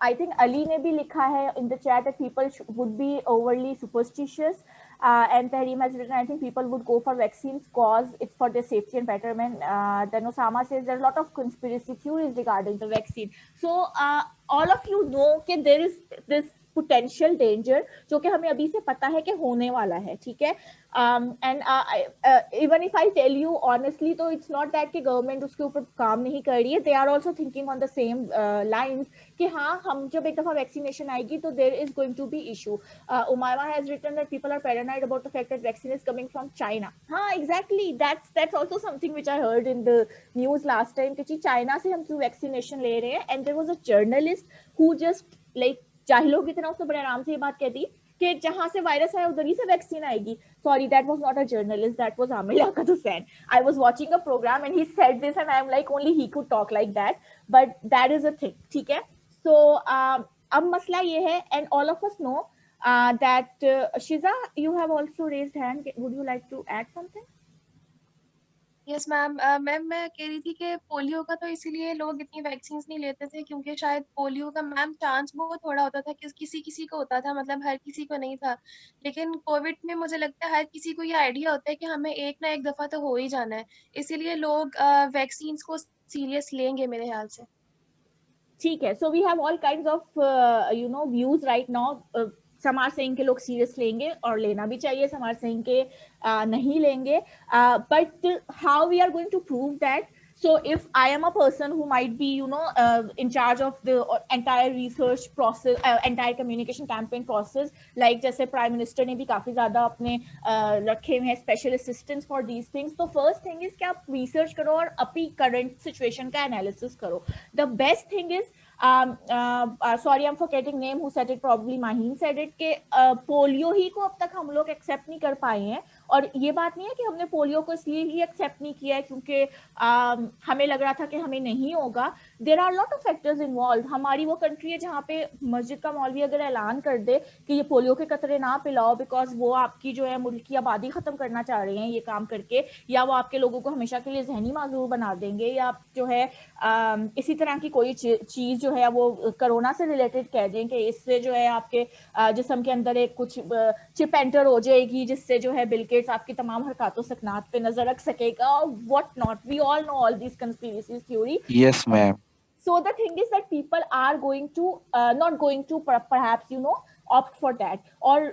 I think Ali ने भी लिखा है in the chat that people would be overly superstitious, and Tahreem has written, I think people would go for vaccines cause it's for their safety and betterment. Then Osama says there are a lot of conspiracy theories regarding the vaccine. So all of you know कि there is this potential danger जो कि हमें अभी से पता है कि होने वाला है. ठीक है, and even if I tell you honestly, तो it's not that कि गवर्नमेंट उसके ऊपर काम नहीं कर रही है. they are also thinking on the same lines कि हाँ, हम जब एक दफा वैक्सीनेशन आएगी तो there is going to be issue. Umayma has written that people are paranoid about the fact that vaccine is coming from China. हाँ, exactly, that's also something which I heard in the news last time कि चाइना से हम क्यों वैक्सीनेशन ले रहे हैं. and there was a journalist who just like जाहिलों की तरह उसने बड़े आराम से ये बात कह दी कि जहां से वायरस आया उधर ही से वैक्सीन आएगी. Sorry, that was not a journalist, that was Amir Liaquat Hussain. I was watching a program and he said this and I'm like, only he could talk like that, but that is a thing. ठीक है, so अब मसला ये है, and all of us know that Shiza, you have also raised hand, would you like to add something? Yes ma'am, ma'am मैं कह रही थी कि पोलियो का तो इसीलिए लोग इतनी वैक्सीन्स नहीं लेते थे क्योंकि शायद पोलियो का मैम चांस बहुत थोड़ा होता था कि किसी किसी को होता था, मतलब हर किसी को नहीं था। लेकिन कोविड में मुझे लगता है हर किसी को ये आइडिया होता है कि हमें एक ना एक दफा तो हो ही जाना है, इसीलिए लोग वैक्सीन्स को सीरियस लेंगे मेरे ख्याल से। ठीक है, so we have all kinds of views right now. Some are saying के लोग सीरियस लेंगे और लेना भी चाहिए, सम आर सेइंग के नहीं लेंगे, but how we are going to prove that? So if I am a person who might be, in charge of the entire research process, entire communication campaign process, like जैसे प्राइम मिनिस्टर ने भी काफी ज्यादा अपने रखे हुए हैं special assistants for these things, तो फर्स्ट थिंग इज कि आप रिसर्च करो और अपनी करंट सिचुएशन का एनालिसिस करो. The best thing is, sorry I'm forgetting name who said it, probably Maheen said it, कि पोलियो ही को अब तक हम लोग एक्सेप्ट नहीं कर पाए हैं. और ये बात नहीं है कि हमने पोलियो को इसलिए ही एक्सेप्ट नहीं किया है क्योंकि हमें लग रहा था कि हमें नहीं होगा. There are lot of factors involve. हमारी वो कंट्री है जहाँ पे मस्जिद का मौलवी अगर ऐलान कर दे कि ये पोलियो के कतरे ना पिलाओ बिकॉज वो आपकी जो है मुल्क की आबादी खत्म करना चाह रहे हैं ये काम करके, या वो आपके लोगों को हमेशा के लिए जहनी माजूर बना देंगे, या जो है इसी तरह की कोई चीज जो है वो कोरोना से रिलेटेड कह दें कि इससे जो है आपके जिस्म के अंदर एक कुछ चिप एंटर हो जाएगी जिससे जो है बिल गेट्स आपकी तमाम हरकतों सकनात पे नजर रख सकेगा, what not. We all know all these conspiracy theory. Yes, ma'am. So the thing is that people are going to not going to perhaps opt for that. और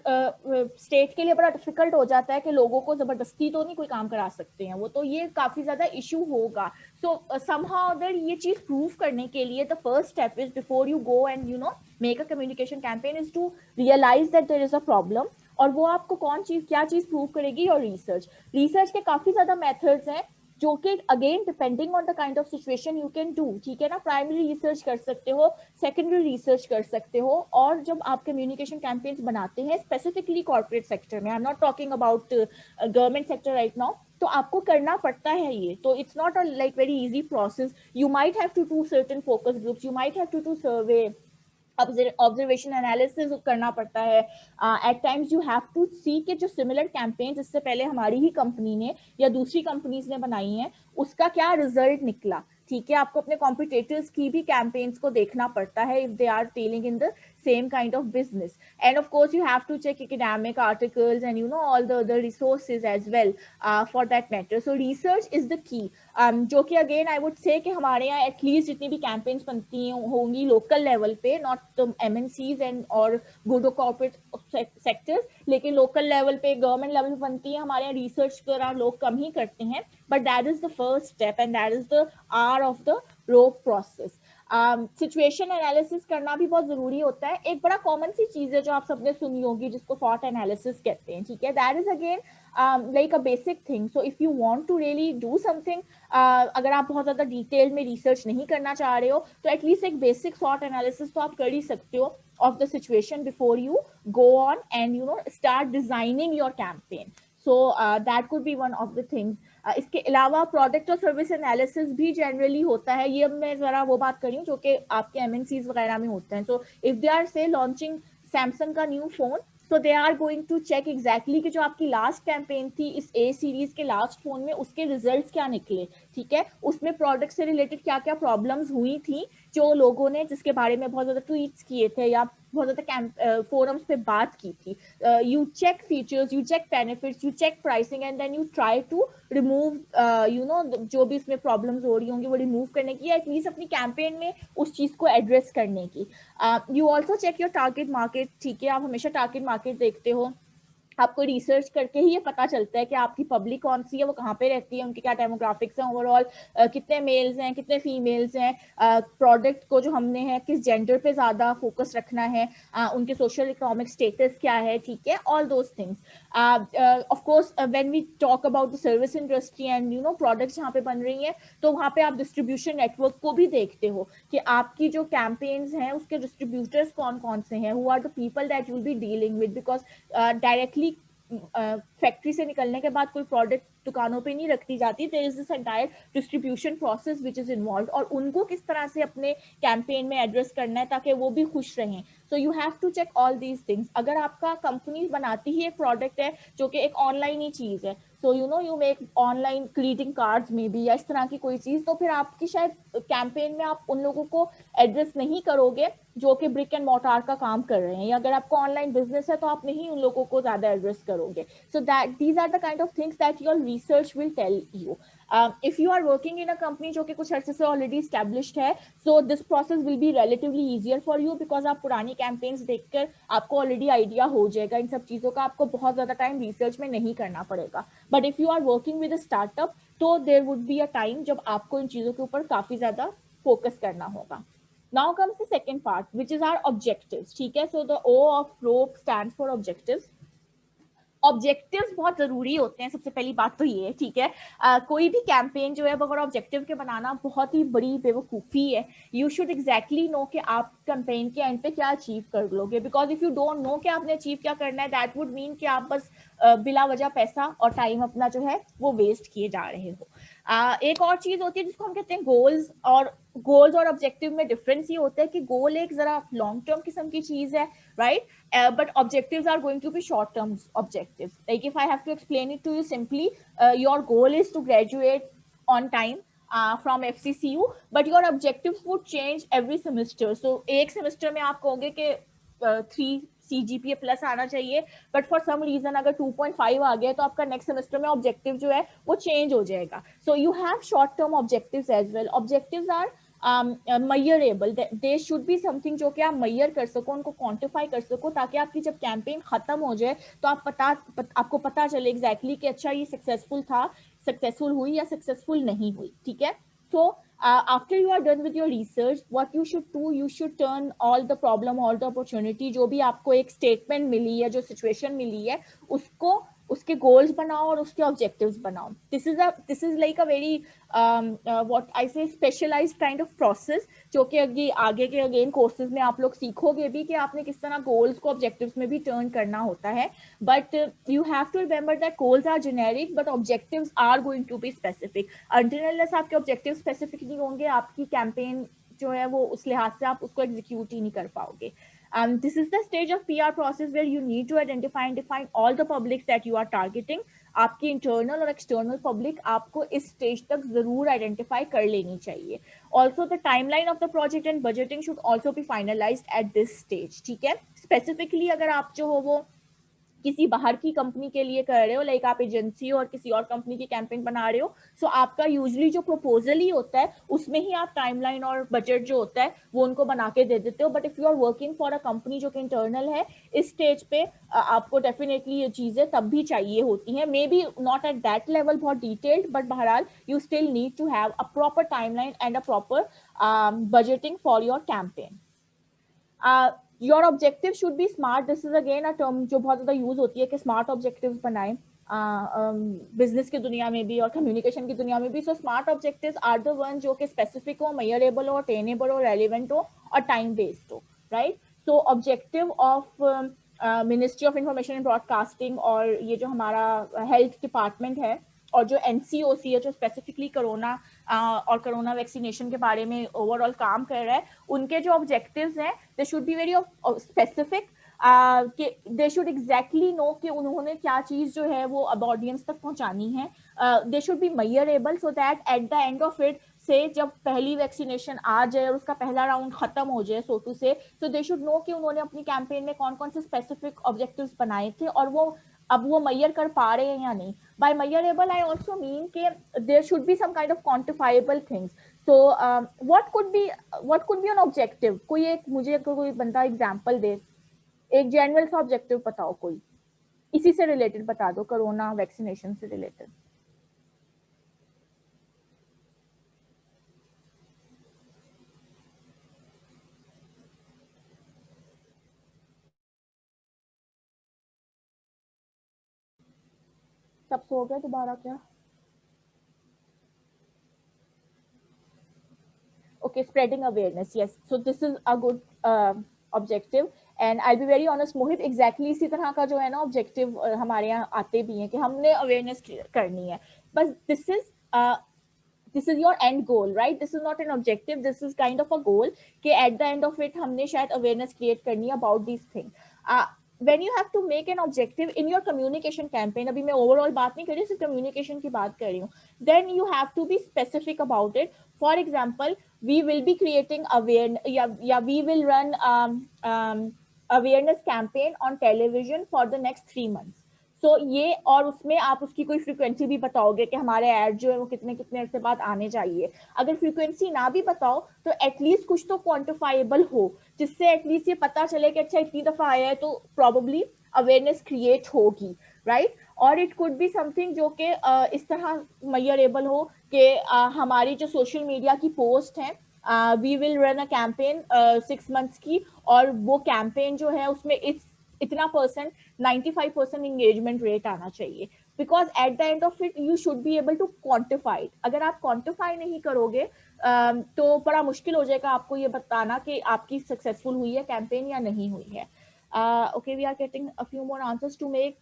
स्टेट के लिए बड़ा डिफिकल्ट हो जाता है कि लोगों को जबरदस्ती तो नहीं कोई काम करा सकते हैं वो, तो ये काफी ज्यादा इशू होगा. सो somehow अगर ये चीज प्रूव करने के लिए the first step is before you go and make a communication campaign is to realise that there is a problem. और वो आपको क्या चीज प्रूव करेगी? और रिसर्च के काफी ज्यादा मेथड्स हैं जो कि again depending on the kind of situation you can do. ठीक है ना, प्राइमरी रिसर्च कर सकते हो, सेकेंडरी रिसर्च कर सकते हो. और जब आप कम्युनिकेशन कैंपेन्स बनाते हैं स्पेसिफिकली कॉर्पोरेट सेक्टर में, I am not talking about government sector right now, तो आपको करना पड़ता है ये. तो it's not a like very easy process. You might have to do certain focus groups, you might have to do survey, observation analysis करना पड़ता है. At times you have to see कि जो सिमिलर कैंपेन्स इससे पहले हमारी ही कंपनी ने या दूसरी कंपनीज ने बनाई हैं उसका क्या रिजल्ट निकला. ठीक है, आपको अपने कॉम्पिटिटर्स की भी कैंपेन्स को देखना पड़ता है if they are dealing in the same kind of business. And of course you have to check academic articles and all the other resources as well for that matter. So research is the key. जो कि again I would say कि हमारे यहाँ at least जितनी भी campaigns बनती होंगी local level पे, not the MNCs and और good corporate sectors, लेकिन local level पे government level पे बनती है, हमारे यहाँ research करा लोग कम ही करते हैं. But that is the first step and that is the R of the rope process. Situation analysis करना भी बहुत जरूरी होता है. एक बड़ा कॉमन सी चीज है जो आप सबने सुनी होगी जिसको SWOT एनालिसिस कहते हैं. ठीक है, that is again like a basic thing. So if you want to really do something, अगर आप बहुत ज्यादा डिटेल में रिसर्च नहीं करना चाह रहे हो तो एटलीस्ट एक बेसिक SWOT एनालिसिस तो आप कर ही सकते हो of the situation before you go on and start designing your campaign. So that could be one of the things. इसके अलावा प्रोडक्ट और सर्विस एनालिसिस भी जनरली होता है. ये मैं जरा वो बात कर रही हूँ जो कि आपके MNCs वगैरह में होते हैं. सो इफ दे आर से लॉन्चिंग सैमसंग का new phone, so they are going to check exactly कि जो आपकी लास्ट कैंपेन थी इस A सीरीज के लास्ट फोन में उसके रिजल्ट्स क्या निकले. ठीक है, उसमें प्रोडक्ट से रिलेटेड क्या क्या प्रॉब्लम्स हुई थी जो लोगों ने जिसके बारे में बहुत ज्यादा ट्वीट्स किए थे या बहुत ज्यादा फोरम्स पे बात की थी. You check features, you check benefits, you check pricing and then you try to remove जो भी इसमें प्रॉब्लम्स हो रही होंगी वो रिमूव करने की, या एटलीस्ट अपनी कैंपेन में उस चीज को एड्रेस करने की. You also check your target market. ठीक है, आप हमेशा टारगेट मार्केट देखते हो. आपको रिसर्च करके ही ये पता चलता है कि आपकी पब्लिक कौन सी है, वो कहाँ पे रहती है, उनके क्या डेमोग्राफिक्स हैं, ओवरऑल कितने मेल्स हैं कितने फीमेल्स हैं, प्रोडक्ट को जो हमने है किस जेंडर पे ज़्यादा फोकस रखना है, उनके सोशल इकोनॉमिक स्टेटस क्या है. ठीक है, all those things. Of course when we talk about the service industry and products जहाँ पे बन रही हैं तो वहाँ पे आप डिस्ट्रीब्यूशन नेटवर्क को भी देखते हो कि आपकी जो कैंपेन्स हैं उसके डिस्ट्रीब्यूटर्स कौन कौन से हैं, who are the people that you will be dealing with, because directly factory से निकलने के बाद कोई प्रोडक्ट दुकानों पे नहीं रखती जाती, there is this entire distribution process which is involve, और उनको किस तरह से अपने कैंपेन में एड्रेस करना है ताकि वो भी खुश रहें. So you have to check all these things. अगर आपका कंपनी बनाती ही एक प्रोडक्ट है जो कि एक ऑनलाइन ही चीज है, so you know you make online greeting cards में भी या इस तरह की कोई चीज, तो फिर आपकी शायद कैंपेन में आप उन लोगों को एड्रेस नहीं करोगे जो कि ब्रिक एंड मोर्टार का काम कर रहे हैं, या अगर आपको ऑनलाइन बिजनेस है तो आप नहीं उन लोगों को ज्यादा एड्रेस करोगे. So that these are the kind of things that your research will tell you. If you are working in a company जो कि कुछ अर्से से ऑलरेडी established है, so this process will be relatively easier for you because आप पुरानी campaigns देखकर आपको ऑलरेडी आइडिया हो जाएगा इन सब चीजों का, आपको बहुत ज्यादा टाइम रिसर्च में नहीं करना पड़ेगा. But if you are working with a startup, तो there would be a time जब आपको इन चीजों के ऊपर काफी ज्यादा फोकस करना होगा. Now comes the second part, which is our objectives. ठीक है, so the O of ROPE stands for objectives. Objectives बहुत जरूरी होते हैं, सबसे पहली बात तो ये है. ठीक है, कोई भी कैंपेन जो है बगैर ऑब्जेक्टिव के बनाना बहुत ही बड़ी बेवकूफ़ी है. यू शुड एग्जैक्टली नो कि आप कैंपेन के एंड पे क्या अचीव कर लोगे, because if you don't know कि आपने अचीव क्या करना है, दैट वुड मीन कि आप बस बिला वजह पैसा और टाइम अपना जो है वो वेस्ट किए जा रहे हो. एक और चीज होती है जिसको हम कहते हैं गोल्स और ऑब्जेक्टिव में डिफरेंस ये होता है कि गोल एक जरा लॉन्ग टर्म किस्म की चीज है, right, but objectives are going to be short term objectives. Like if I have to explain it to you simply, your goal is to graduate on time from FCCU, but your objectives would change every semester. So एक semester में आप कहोगे कि 3 CGPA प्लस आना चाहिए, बट फॉर सम रीजन अगर 2.5 आ गया तो आपका नेक्स्ट सेमेस्टर में ऑब्जेक्टिव जो है वो चेंज हो जाएगा. So you have short term objectives as well. Objectives are measurable. They should be something जो कि आप measure कर सको, उनको quantify कर सको, ताकि आपकी जब कैंपेन खत्म हो जाए तो आपको पता चले exactly कि अच्छा ये सक्सेसफुल था, सक्सेसफुल हुई या सक्सेसफुल नहीं हुई. ठीक है, so after you are done with your research, what you should do, you should turn all the problem, all the opportunity, जो भी आपको एक स्टेटमेंट मिली है, जो सिचुएशन मिली है, उसको उसके गोल्स बनाओ और उसके ऑब्जेक्टिव्स बनाओ. This is like a very what I से स्पेशलाइज्ड काइंड ऑफ प्रोसेस, जो कि आगे के अगेन कोर्सेज में आप लोग सीखोगे भी कि आपने किस तरह गोल्स को ऑब्जेक्टिव्स में भी टर्न करना होता है. But you have to remember that goals are generic but objectives are going to be specific. Until unless आपके ऑब्जेक्टिव स्पेसिफिक नहीं होंगे, आपकी कैंपेन जो है वो उस लिहाज से आप उसको एग्जीक्यूट ही नहीं कर पाओगे. This is the stage of PR process where you need to identify and define all the publics that you are targeting. आपकी इंटरनल और एक्सटर्नल पब्लिक आपको इस स्टेज तक जरूर आइडेंटिफाई कर लेनी चाहिए. Also the timeline of the project and budgeting should also B finalised at this stage. ठीक है, स्पेसिफिकली अगर आप जो हो वो किसी बाहर की कंपनी के लिए कर रहे हो, लाइक आप एजेंसी और किसी और कंपनी की कैंपेन बना रहे हो, सो आपका यूजुअली जो प्रपोजल ही होता है उसमें ही आप टाइमलाइन और बजट जो होता है वो उनको बना के दे देते हो. But if you are working for a company जो कि इंटरनल है, इस स्टेज पे आपको डेफिनेटली ये चीजें तब भी चाहिए होती हैं, maybe not at that level बहुत डिटेल्ड, बट बहरहाल you still need to have a proper timeline and a proper budgeting for your campaign. Your objective should be smart. This is again a term जो बहुत ज्यादा यूज होती है कि स्मार्ट ऑब्जेक्टिव्स बनाएं बिजनेस की दुनिया में भी और कम्युनिकेशन की दुनिया में भी. So smart objectives are the one जो कि स्पेसिफिक हो, मेजरेबल हो, अटेनेबल हो, रेलिवेंट हो और टाइम बेस्ड हो, right. So objective of ministry of information and broadcasting और ये जो हमारा हेल्थ डिपार्टमेंट है और जो NCOC है जो स्पेसिफिकली कोरोना और कोरोना वैक्सीनेशन के बारे में ओवरऑल काम कर रहा है, उनके जो ऑब्जेक्टिव्स हैं they should be very specific. They should exactly know कि उन्होंने क्या चीज जो है वो अब ऑडियंस तक पहुंचानी है. दे should B measurable so that at the end of it से जब पहली वैक्सीनेशन आ जाए और उसका पहला राउंड खत्म हो जाए सो टू से, सो दे शुड नो कि उन्होंने अपनी कैंपेन में कौन कौन से स्पेसिफिक ऑब्जेक्टिव्स बनाए थे और वो अब वो मेजर कर पा रहे हैं या नहीं. By measurable, I also mean that there should be some kind of quantifiable things. So, what could be an objective? कोई एक मुझे कोई बंदा एग्जांपल दे, एक जनरल सा ऑब्जेक्टिव बताओ, कोई इसी से रिलेटेड बता दो, कोरोना वैक्सीनेशन से रिलेटेड. सब सो गए दोबारा क्या? Okay, spreading awareness. Yes, so this is a good objective. And I be very honest Mohit, exactly इसी तरह का जो है ना ऑब्जेक्टिव हमारे यहाँ आते भी हैं कि हमने अवेयरनेस करनी है, बस this is your end goal, right? This is not an objective, this is kind of a goal कि at the end of it हमने शायद awareness create करनी है about these things. When you have to make an objective in your communication campaign, अभी मैं overall बात नहीं कर रही, सिर्फ communication की बात कर रही हूँ, then you have to be specific about it. For example, we will be creating we will run awareness campaign on television for the next 3 months. तो ये, और उसमें आप उसकी कोई फ्रीक्वेंसी भी बताओगे कि हमारे ऐड जो है वो कितने कितने अरसे बाद आने चाहिए. अगर फ्रीक्वेंसी ना भी बताओ तो एटलीस्ट कुछ तो क्वांटिफाइबल हो, जिससे एटलीस्ट ये पता चले कि अच्छा इतनी दफा आया है तो प्रोबेबली अवेयरनेस क्रिएट होगी, राइट? और इट कुड बी समथिंग जो कि इस तरह मेजरेबल हो कि हमारी जो सोशल मीडिया की पोस्ट है, we will run a campaign 6 months की, और वो कैंपेन जो है उसमें इतना परसेंट 95% एंगेजमेंट रेट आना चाहिए, because at the end of it you should be able to quantify. अगर आप क्वांटिफाई नहीं करोगे तो बड़ा मुश्किल हो जाएगा आपको ये बताना कि आपकी सक्सेसफुल हुई है कैंपेन या नहीं हुई है. Okay, we are getting a few more answers to make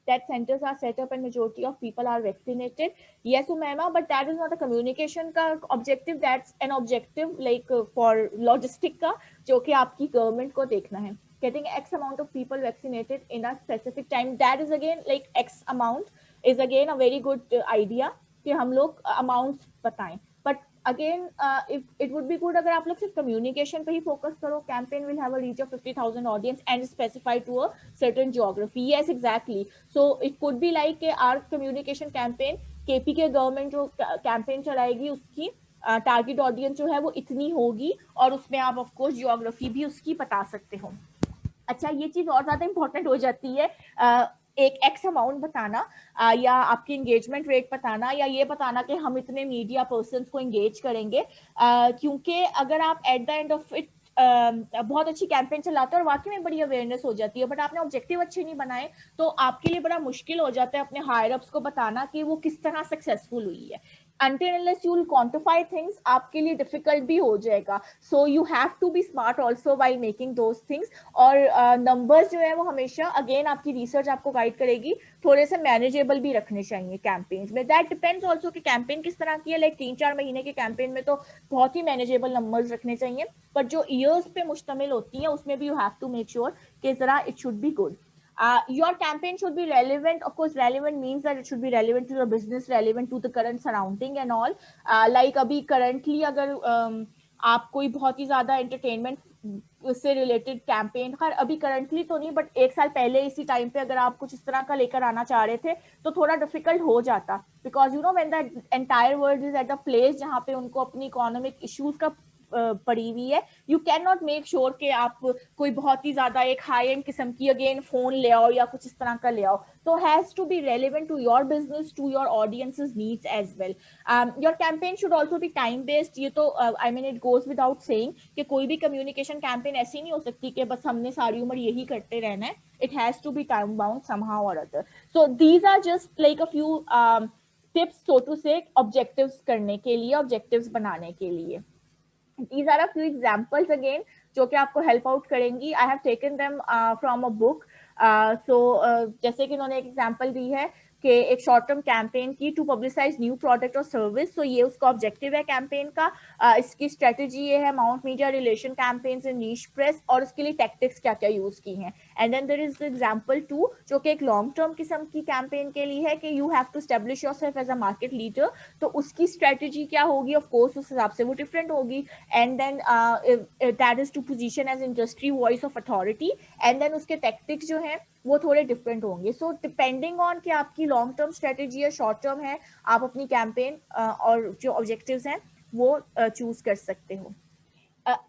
that centers are set up and majority of people are vaccinated. Yes, Umaima, but that is not a communication का objective, that's an objective like for logistic का, जो कि आपकी government को देखना है. Getting X amount of people vaccinated in a specific time, that is again like X amount is again a very good idea कि हम लोग amounts बताएं. But again, if it would be good अगर आप लोग सिर्फ communication पे ही focus करो, campaign will have a reach of 50,000 audience and specify to a certain geography. Yes, exactly. So it could be like our communication campaign, KP के government जो campaign चलाएगी उसकी टारगेट ऑडियंस जो है वो इतनी होगी, और उसमें आप ऑफ कोर्स जियोग्राफी भी उसकी बता सकते हो. अच्छा, ये चीज और ज्यादा इंपॉर्टेंट हो जाती है, एक एक्स अमाउंट बताना या आपकी एंगेजमेंट रेट बताना, या ये बताना कि हम इतने मीडिया पर्सन्स को एंगेज करेंगे, क्योंकि अगर आप eight the end of it बहुत अच्छी कैंपेन चलाते हैं और वाकई में बड़ी अवेयरनेस हो जाती है, बट आपने ऑब्जेक्टिव अच्छे नहीं बनाए तो आपके लिए बड़ा मुश्किल हो जाता है अपने हायर अप्स को बताना कि वो किस तरह सक्सेसफुल हुई है. Until unless you will quantify things, आपके लिए difficult भी हो जाएगा. So you have to be smart also while making those things. और numbers जो है वो हमेशा again आपकी research आपको guide करेगी, थोड़े से manageable भी रखने चाहिए campaigns में. That depends also कि campaign किस तरह की है. Like 3-4 महीने के campaign में तो बहुत ही manageable numbers रखने चाहिए, पर जो years पे मुश्तमिल होती है उसमें भी you have to make sure कि जरा it should be good. Your campaign should be relevant. Of course, relevant means that it should be relevant to your business, relevant to the current surrounding and all. Like अभी currently अगर आप कोई बहुत ही ज़्यादा entertainment से रिलेटेड कैंपेन, खैर अभी करंटली तो नहीं, बट 1 साल पहले इसी टाइम पे अगर आप कुछ इस तरह का लेकर आना चाह रहे थे तो थोड़ा डिफिकल्ट हो जाता, because you know when the entire world is at a place जहाँ पे उनको अपनी इकोनॉमिक इश्यूज का पड़ी हुई है, you can not make sure कि आप कोई बहुत ही ज्यादा एक हाई एंड किस्म की अगेन फोन ले आओ या कुछ इस तरह का ले आओ. तो has to be relevant to your business, to your audiences needs as well. Your campaign should also be time based. ये तो I mean it goes without saying कि कोई भी कम्युनिकेशन कैंपेन ऐसी नहीं हो सकती कि बस हमने सारी उम्र यही करते रहना है. It has to be time bound somehow or other. So these are just like a few tips so to say objectives करने के लिए, objectives बनाने के लिए. These are a few examples again जो कि आपको help out करेंगी. I have taken them from a book. So जैसे कि उन्होंने एक example दी है कि एक शॉर्ट टर्म कैंपेन की टू पब्लिसाइज न्यू प्रोडक्ट और सर्विस. सो ये उसका ऑब्जेक्टिव है कैंपेन का. इसकी स्ट्रेटेजी ये है mount media relation campaigns in niche press, और उसके लिए टैक्टिक्स क्या क्या यूज की हैं. And then there is example 2 जो कि एक लॉन्ग टर्म किस्म की कैंपेन के लिए है कि you have to establish yourself as a market leader. तो उसकी स्ट्रेटेजी क्या होगी, ऑफ कोर्स उस हिसाब से वो डिफरेंट होगी. And then that is to position as industry voice of authority. And then उसके टैक्टिक्स जो हैं वो थोड़े डिफरेंट होंगे. सो डिपेंडिंग ऑन कि आपकी लॉन्ग टर्म स्ट्रेटेजी है, शॉर्ट टर्म है, आप अपनी कैंपेन और जो ऑब्जेक्टिव्स हैं वो चूज कर सकते हो.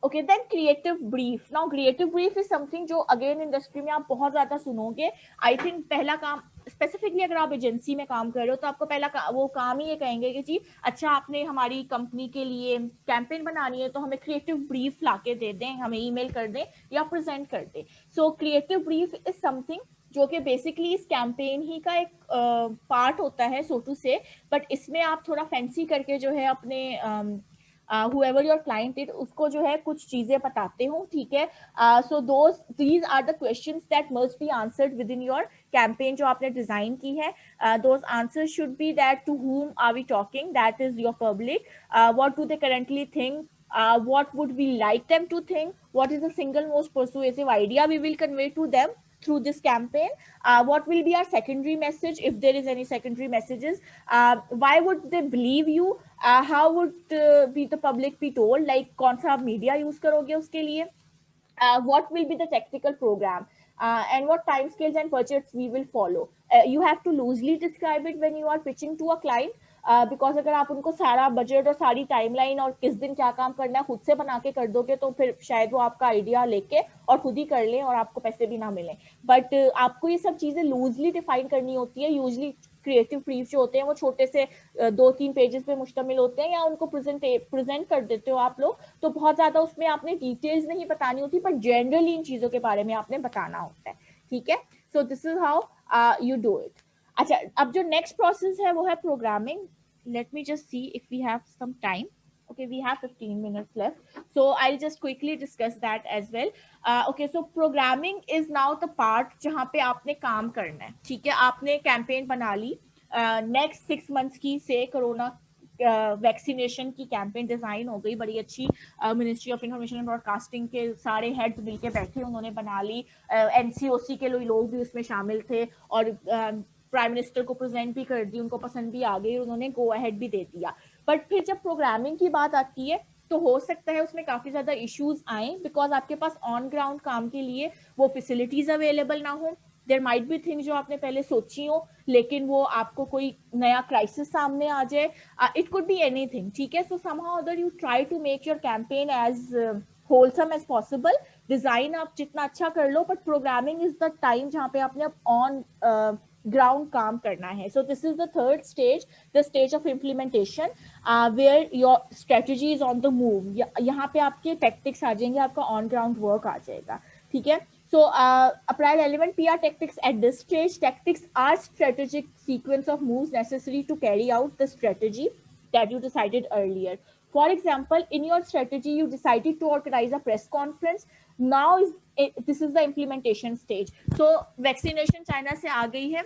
Okay, then creative brief. Now creative brief is something जो अगेन इंडस्ट्री में आप बहुत ज्यादा सुनोगे. आई थिंक पहला काम स्पेसिफिकली अगर आप एजेंसी में काम कर रहे हो तो आपको पहला वो काम ही ये कहेंगे कि जी अच्छा आपने हमारी कंपनी के लिए कैंपेन बनानी है तो हमें क्रिएटिव ब्रीफ लाके दे दें, हमें ईमेल कर दें या प्रेजेंट कर दें. So creative brief is something जो कि बेसिकली इस कैंपेन ही का एक पार्ट होता है सो टू से, बट इसमें आप थोड़ा फैंसी करके जो है अपने whoever your client is, उसको जो है कुछ चीजें बताते हो, ठीक है. So these are the questions that must be answered within your campaign जो आपने डिजाइन की है. Those answers should be that to whom are we talking, that is your public, what do they currently think, what would we like them to think, what is the single most persuasive idea we will convey to them through this campaign, what will be our secondary message if there is any secondary messages, why would they believe you, how would be the public be told, like कौन सा आप media use करोगे उसके लिए, what will be the tactical program, and what time scales and budgets we will follow. You have to loosely describe it when you are pitching to a client, because अगर आप उनको सारा बजट और सारी टाइमलाइन और किस दिन क्या काम करना है खुद से बना के कर दोगे तो फिर शायद वो आपका आइडिया लेके और खुद ही कर लें और आपको पैसे भी ना मिले. बट आपको ये सब चीजें लूजली डिफाइन करनी होती है. यूजली क्रिएटिव ब्रीफ जो होते हैं वो छोटे से 2-3 पेजेस पे मुश्तमिल होते हैं, या उनको प्रेजेंट कर देते हो आप लोग, तो बहुत ज्यादा उसमें आपने डिटेल्स नहीं बतानी होती, पर जनरली इन चीजों के बारे में आपने बताना होता है, ठीक है. So this is how you do it. अच्छा, अब जो नेक्स्ट प्रोसेस है वो है programming. Let me just see if we have some time. Okay, we have 15 minutes left, so I'll just quickly discuss that as well. Okay, so programming is now the part जहाँ पे आपने काम करना है, ठीक है. आपने कैंपेन बना ली नेक्स्ट 6 months की, से कोरोना वैक्सीनेशन की कैंपेन डिजाइन हो गई बड़ी अच्छी. Ministry of information and broadcasting के सारे हेड्स मिल के बैठे, उन्होंने बना ली. NCOC के लोग भी उसमें शामिल थे और प्राइम मिनिस्टर को प्रेजेंट भी कर दी, उनको पसंद भी आ गई, उन्होंने गो अहेड भी दे दिया. बट फिर जब प्रोग्रामिंग की बात आती है तो हो सकता है उसमें काफी ज्यादा इश्यूज आए, बिकॉज आपके पास ऑन ग्राउंड काम के लिए वो फैसिलिटीज अवेलेबल ना हो. देयर माइट बी थिंग्स जो आपने पहले सोची हो, लेकिन वो आपको कोई नया क्राइसिस सामने आ जाए. इट कुड बी एनीथिंग, ठीक है. So somehow other you try to make your campaign as wholesome as possible. Design आप जितना अच्छा कर लो, but programming is the time जहाँ पे आपने ऑन ग्राउंड काम करना है. So this is the third stage, the stage of implementation, where your strategy is on the move. यहाँ पे आपके टैक्टिक्स आ जाएंगे, आपका ऑन ग्राउंड वर्क आ जाएगा, ठीक है. So apply relevant PR tactics at this stage. Tactics are strategic sequence of moves necessary to carry out the strategy that you decided earlier. For example, in your strategy, you decided to organize a press conference. Now this is the implementation stage. So vaccination China से आ गई है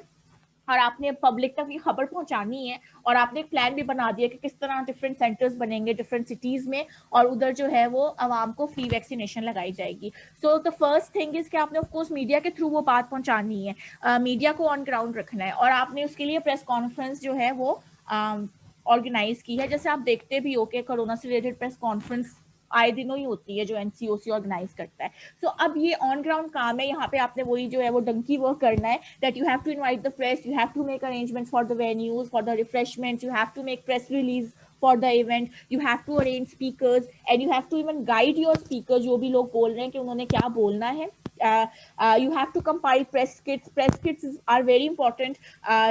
और आपने पब्लिक तक ये खबर पहुंचानी है, और आपने एक प्लान भी बना दिया कि किस तरह डिफरेंट सेंटर्स बनेंगे डिफरेंट सिटीज में, और उधर जो है वो आवाम को फ्री वैक्सीनेशन लगाई जाएगी. So the first thing is कि आपने ऑफ कोर्स मीडिया के थ्रू वो बात पहुंचानी है, मीडिया को ऑन ग्राउंड रखना है, और आपने उसके लिए प्रेस कॉन्फ्रेंस जो है वो ऑर्गेनाइज की है. जैसे आप देखते भी हो कि कोरोना से रिलेटेड प्रेस कॉन्फ्रेंस आए दिनों ही होती है जो NCOC ऑर्गेनाइज करता है. सो अब ये ऑन ग्राउंड काम है, यहाँ पे आपने वही जो है वो डंकी वर्क करना है, that you have to invite the press, you have to make arrangements for the venues, for the refreshments, you have to make press release for the event, you have to arrange speakers and you have to even guide your speakers जो भी लोग बोल रहे हैं कि उन्होंने क्या बोलना है. You have to compile press kits. Press kits are very important.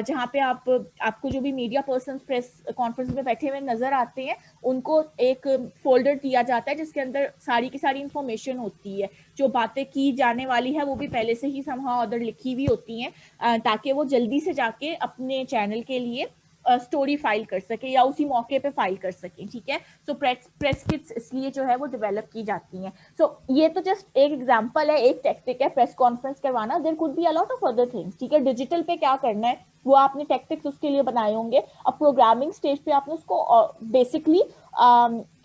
जहाँ पे आपको जो भी मीडिया पर्सन प्रेस कॉन्फ्रेंस में बैठे हुए नजर आते हैं, उनको एक फोल्डर दिया जाता है जिसके अंदर सारी की सारी इंफॉर्मेशन होती है, जो बातें की जाने वाली है वो भी पहले से ही somehow other लिखी हुई होती हैं, ताकि वो जल्दी से जाके अपने चैनल के लिए स्टोरी फाइल कर सके या उसी मौके पे फाइल कर सके, ठीक है. सो प्रेस किट्स इसलिए जो है वो डेवलप की जाती हैं. सो ये तो जस्ट एक एग्जांपल है, एक टेक्टिक है प्रेस कॉन्फ्रेंस करवाना. There could be a lot of other things, ठीक है. डिजिटल पे क्या करना है वो आपने टैक्टिक्स उसके लिए बनाए होंगे. अब प्रोग्रामिंग स्टेज पे आपने उसको बेसिकली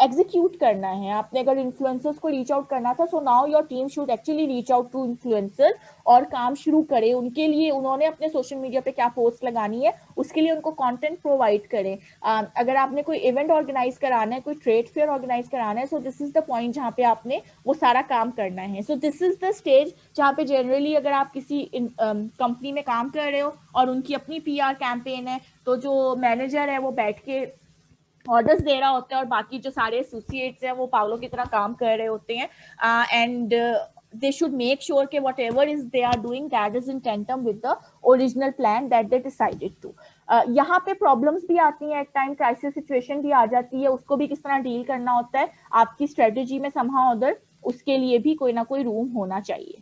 एग्जीक्यूट करना है. आपने अगर इन्फ्लुएंसर्स को रीच आउट करना था, so now your team should actually reach out to influencers और काम शुरू करे उनके लिए. उन्होंने अपने सोशल मीडिया पे क्या पोस्ट लगानी है उसके लिए उनको कंटेंट प्रोवाइड करें. अगर आपने कोई इवेंट ऑर्गेनाइज कराना है, कोई ट्रेड फेयर ऑर्गेनाइज कराना है, so this is the point जहाँ पे आपने वो सारा काम करना है. So this is the stage जहाँ पे जनरली अगर आप किसी कंपनी में काम कर रहे हो और उनकी अपनी PR कैंपेन है, तो जो मैनेजर है वो बैठ के ऑर्डर्स दे रहा होता है और बाकी जो सारे एसोसिएट्स हैं वो पागलों की तरह काम कर रहे होते हैं. And they should make sure कि whatever is they are doing that is in tandem with the original plan that they decided to. यहाँ पे प्रॉब्लम्स भी आती हैं, एट टाइम क्राइसिस सिचुएशन भी आ जाती है, उसको भी किस तरह डील करना होता है. आपकी स्ट्रेटेजी में somehow other उसके लिए भी कोई ना कोई रूम होना चाहिए.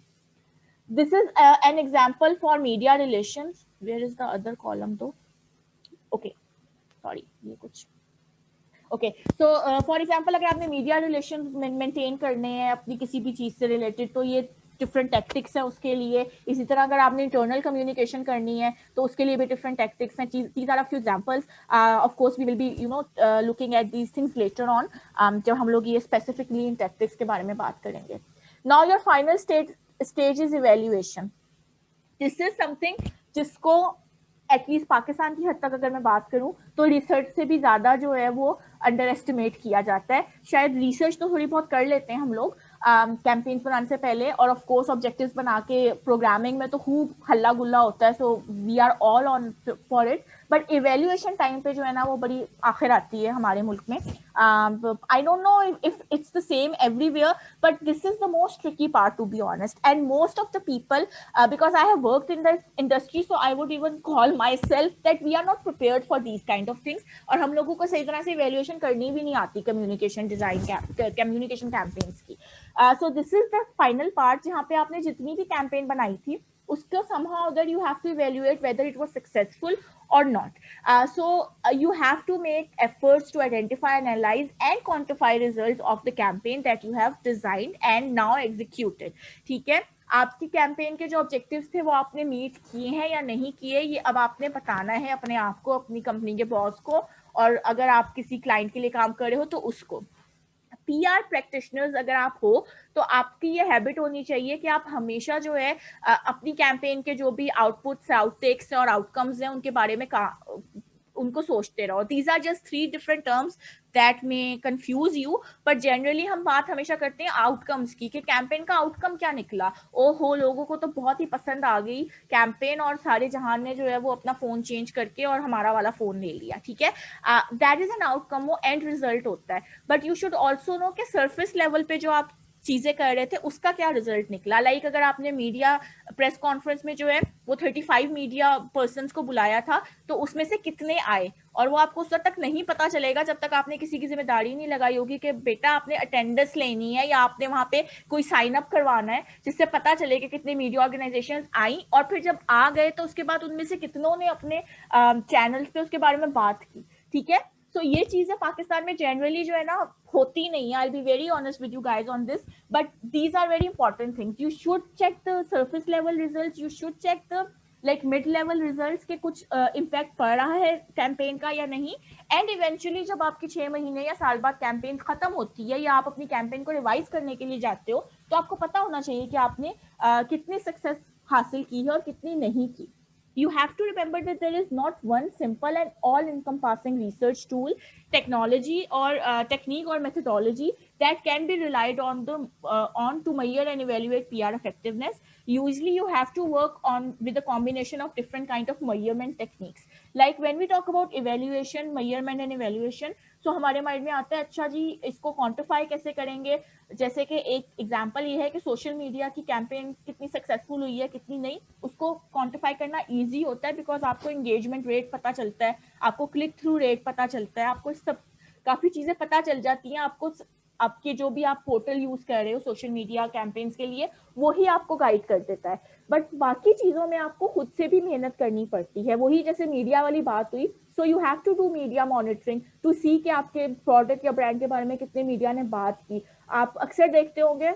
This is an example for media relations. Where is the other column though? Okay, sorry, ये कुछ ओके, सो फॉर एग्जांपल अगर आपने मीडिया रिलेशन मेंटेन करने हैं अपनी किसी भी चीज़ से रिलेटेड, तो ये डिफरेंट टैक्टिक्स है उसके लिए. इसी तरह अगर आपने इंटरनल कम्युनिकेशन करनी है तो उसके लिए भी डिफरेंट टैक्टिक्स हैं. These are a few examples. Of course we will be looking at these things later on, जब हम लोग ये स्पेसिफिकली इन टैक्टिक्स के बारे में बात करेंगे. Now your final stage is evaluation. This is something जिसको एटलीस्ट पाकिस्तान की हद तक अगर मैं बात करूं तो रिसर्च से भी ज़्यादा जो है वो अंडर एस्टिमेट किया जाता है. शायद रिसर्च तो थोड़ी बहुत कर लेते हैं हम लोग कैंपेन्स बनाने से पहले, और ऑफ कोर्स ऑब्जेक्टिव्स बना के प्रोग्रामिंग में तो खूब हल्ला गुल्ला होता है, so we are all on for it. But evaluation time पे जो है ना वो बड़ी आखिर आती है हमारे मुल्क में. I don't know if it's the same everywhere, but this is the most tricky part, to be honest. And most of the people, because I have worked in the industry, so I would even call myself that we are not prepared for these kind of things. और हम लोगों को सही तरह से evaluation करनी भी नहीं आती communication design communication campaigns की. So this is the final part जहाँ पे आपने जितनी भी campaign बनाई थी उसको somehow that you have to evaluate whether it was successful or not. So you have to make efforts to identify, analyze and quantify results of the campaign that you have designed and now executed. ठीक है, आपकी कैंपेन के जो ऑब्जेक्टिव्स थे वो आपने मीट किए हैं या नहीं किए, ये अब आपने बताना है अपने आप को, अपनी कंपनी के बॉस को, और अगर आप किसी क्लाइंट के लिए काम कर रहे हो तो उसको. PR प्रैक्टिशनर्स अगर आप हो तो आपकी ये हैबिट होनी चाहिए कि आप हमेशा जो है अपनी कैंपेन के जो भी आउटपुट्स, आउटटेक्स और आउटकम्स हैं उनके बारे में उनको सोचते रहो. These are just 3 different terms that may confuse you, but generally हम बात हमेशा करते हैं आउटकम्स की, कि कैंपेन का आउटकम क्या निकला. ओहो, लोगों को तो बहुत ही पसंद आ गई कैंपेन और सारे जहान ने जो है वो अपना फोन चेंज करके और हमारा वाला फोन ले लिया. ठीक है, दैट इज एन आउटकम, वो एंड रिजल्ट होता है. But you should also know कि सरफेस लेवल पे जो आप चीजें कर रहे थे उसका क्या रिजल्ट निकला. लाइक अगर आपने मीडिया प्रेस कॉन्फ्रेंस में जो है वो 35 मीडिया पर्सन्स को बुलाया था तो उसमें से कितने आए, और वो आपको उस वक्त तक नहीं पता चलेगा जब तक आपने किसी की जिम्मेदारी नहीं लगाई होगी कि बेटा आपने अटेंडेंस लेनी है या आपने वहां पे कोई साइन अप करवाना है, जिससे पता चले कि कितने मीडिया ऑर्गेनाइजेशन आई, और फिर जब आ गए तो उसके बाद उनमें से कितनों ने अपने चैनल्स पे उसके बारे में बात की. ठीक है, तो ये चीजें पाकिस्तान में जनरली जो है ना होती नहीं है. I be very honest with you guys on this, but these are very important things. You should check the surface level results, you should check the like mid level results के कुछ इम्पैक्ट पड़ रहा है कैंपेन का या नहीं. एंड इवेंचुअली जब आपकी 6 महीने या साल बाद कैंपेन खत्म होती है या आप अपनी कैंपेन को रिवाइज करने के लिए जाते हो तो आपको पता होना चाहिए कि आपने कितनी सक्सेस हासिल की है और कितनी नहीं की. You have to remember that there is not one simple and all-encompassing research tool, technology or technique or methodology that can be relied on to measure and evaluate PR effectiveness. Usually you have to work on with a combination of different kind of measurement techniques. Like when we talk about evaluation, measurement and evaluation, so हमारे माइंड में आता है अच्छा जी इसको क्वांटिफाई कैसे करेंगे. जैसे कि एक एग्जांपल ये है कि सोशल मीडिया की कैंपेन कितनी सक्सेसफुल हुई है कितनी नहीं, उसको क्वांटिफाई करना इजी होता है बिकॉज आपको एंगेजमेंट रेट पता चलता है, आपको क्लिक थ्रू रेट पता चलता है, आपको सब काफी चीजें पता चल जाती हैं. आपको आपके जो भी आप पोर्टल यूज कर रहे हो सोशल मीडिया कैंपेन्स के लिए वो ही आपको गाइड कर देता है. बट बाकी चीजों में आपको खुद से भी मेहनत करनी पड़ती है. वही जैसे मीडिया वाली बात हुई, so you have to do media monitoring to see कि आपके प्रोडक्ट या ब्रांड के बारे में कितने मीडिया ने बात की. आप अक्सर देखते होंगे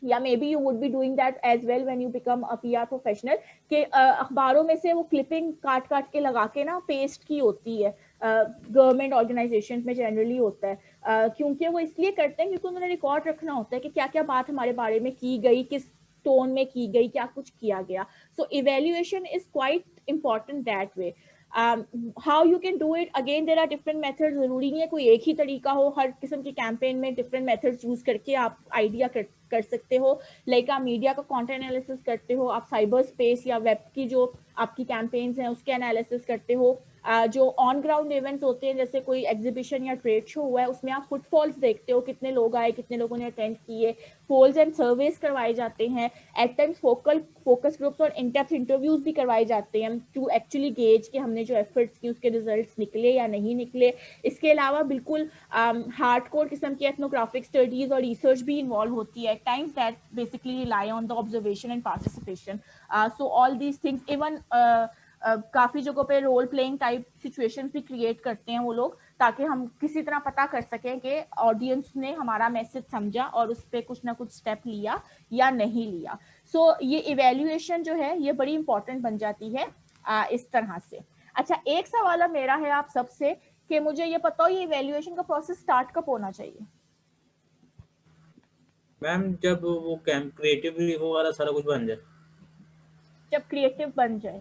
या maybe you would be doing that as well when you become a PR professional कि अखबारों में से वो क्लिपिंग काट काट के लगा के ना पेस्ट की होती है. गवर्नमेंट ऑर्गेनाइजेशन में जनरली होता है, क्योंकि वो इसलिए करते हैं क्योंकि उन्होंने रिकॉर्ड रखना होता है कि क्या क्या बात हमारे बारे में की गई, किस टोन में की गई, क्या कुछ किया गया. So evaluation is quite important that way. How you can do it, again there are different methods. जरूरी नहीं है कोई एक ही तरीका हो, हर किस्म की कैंपेन में डिफरेंट मेथड्स यूज करके आप आइडिया कर सकते हो. लाइक आप मीडिया का कंटेंट एनालिसिस करते हो, आप साइबर स्पेस या वेब की जो आपकी कैंपेन्स हैं उसके एनालिसिस करते हो. जो ऑन ग्राउंड इवेंट्स होते हैं जैसे कोई एग्जीबिशन या ट्रेड शो हुआ है उसमें आप फुटफॉल्स देखते हो, कितने लोग आए, कितने लोगों ने अटेंड किए. पोल्स एंड सर्वेस करवाए जाते हैं. एट टाइम्स फोकस ग्रुप्स और इन डेप्थ इंटरव्यूज भी करवाए जाते हैं टू एक्चुअली गेज कि हमने जो एफर्ट्स की उसके रिजल्ट्स निकले या नहीं निकले. इसके अलावा बिल्कुल हार्डकोर किस्म की एथनोग्राफिक स्टडीज और रिसर्च भी इन्वॉल्व होती है at times that basically rely on the observation and participation. So all these things, even काफी जगहों पे रोल प्लेइंग टाइप सिचुएशंस भी क्रिएट करते हैं वो लोग, ताकि हम किसी तरह पता कर सकें कि ऑडियंस ने हमारा मैसेज समझा और उस पर कुछ ना कुछ स्टेप लिया या नहीं लिया। सो ये इवेल्युएशन जो है ये बड़ी इंपॉर्टेंट बन जाती है इस तरह से। अच्छा, एक सवाल अब मेरा है आप सबसे कि मुझे ये पता हो ये इवेल्युएशन का प्रोसेस स्टार्ट कब होना चाहिए? मैम जब वो क्रिएटिव रिव्यू वाला सारा कुछ बन जाए, जब क्रिएटिव बन जाए।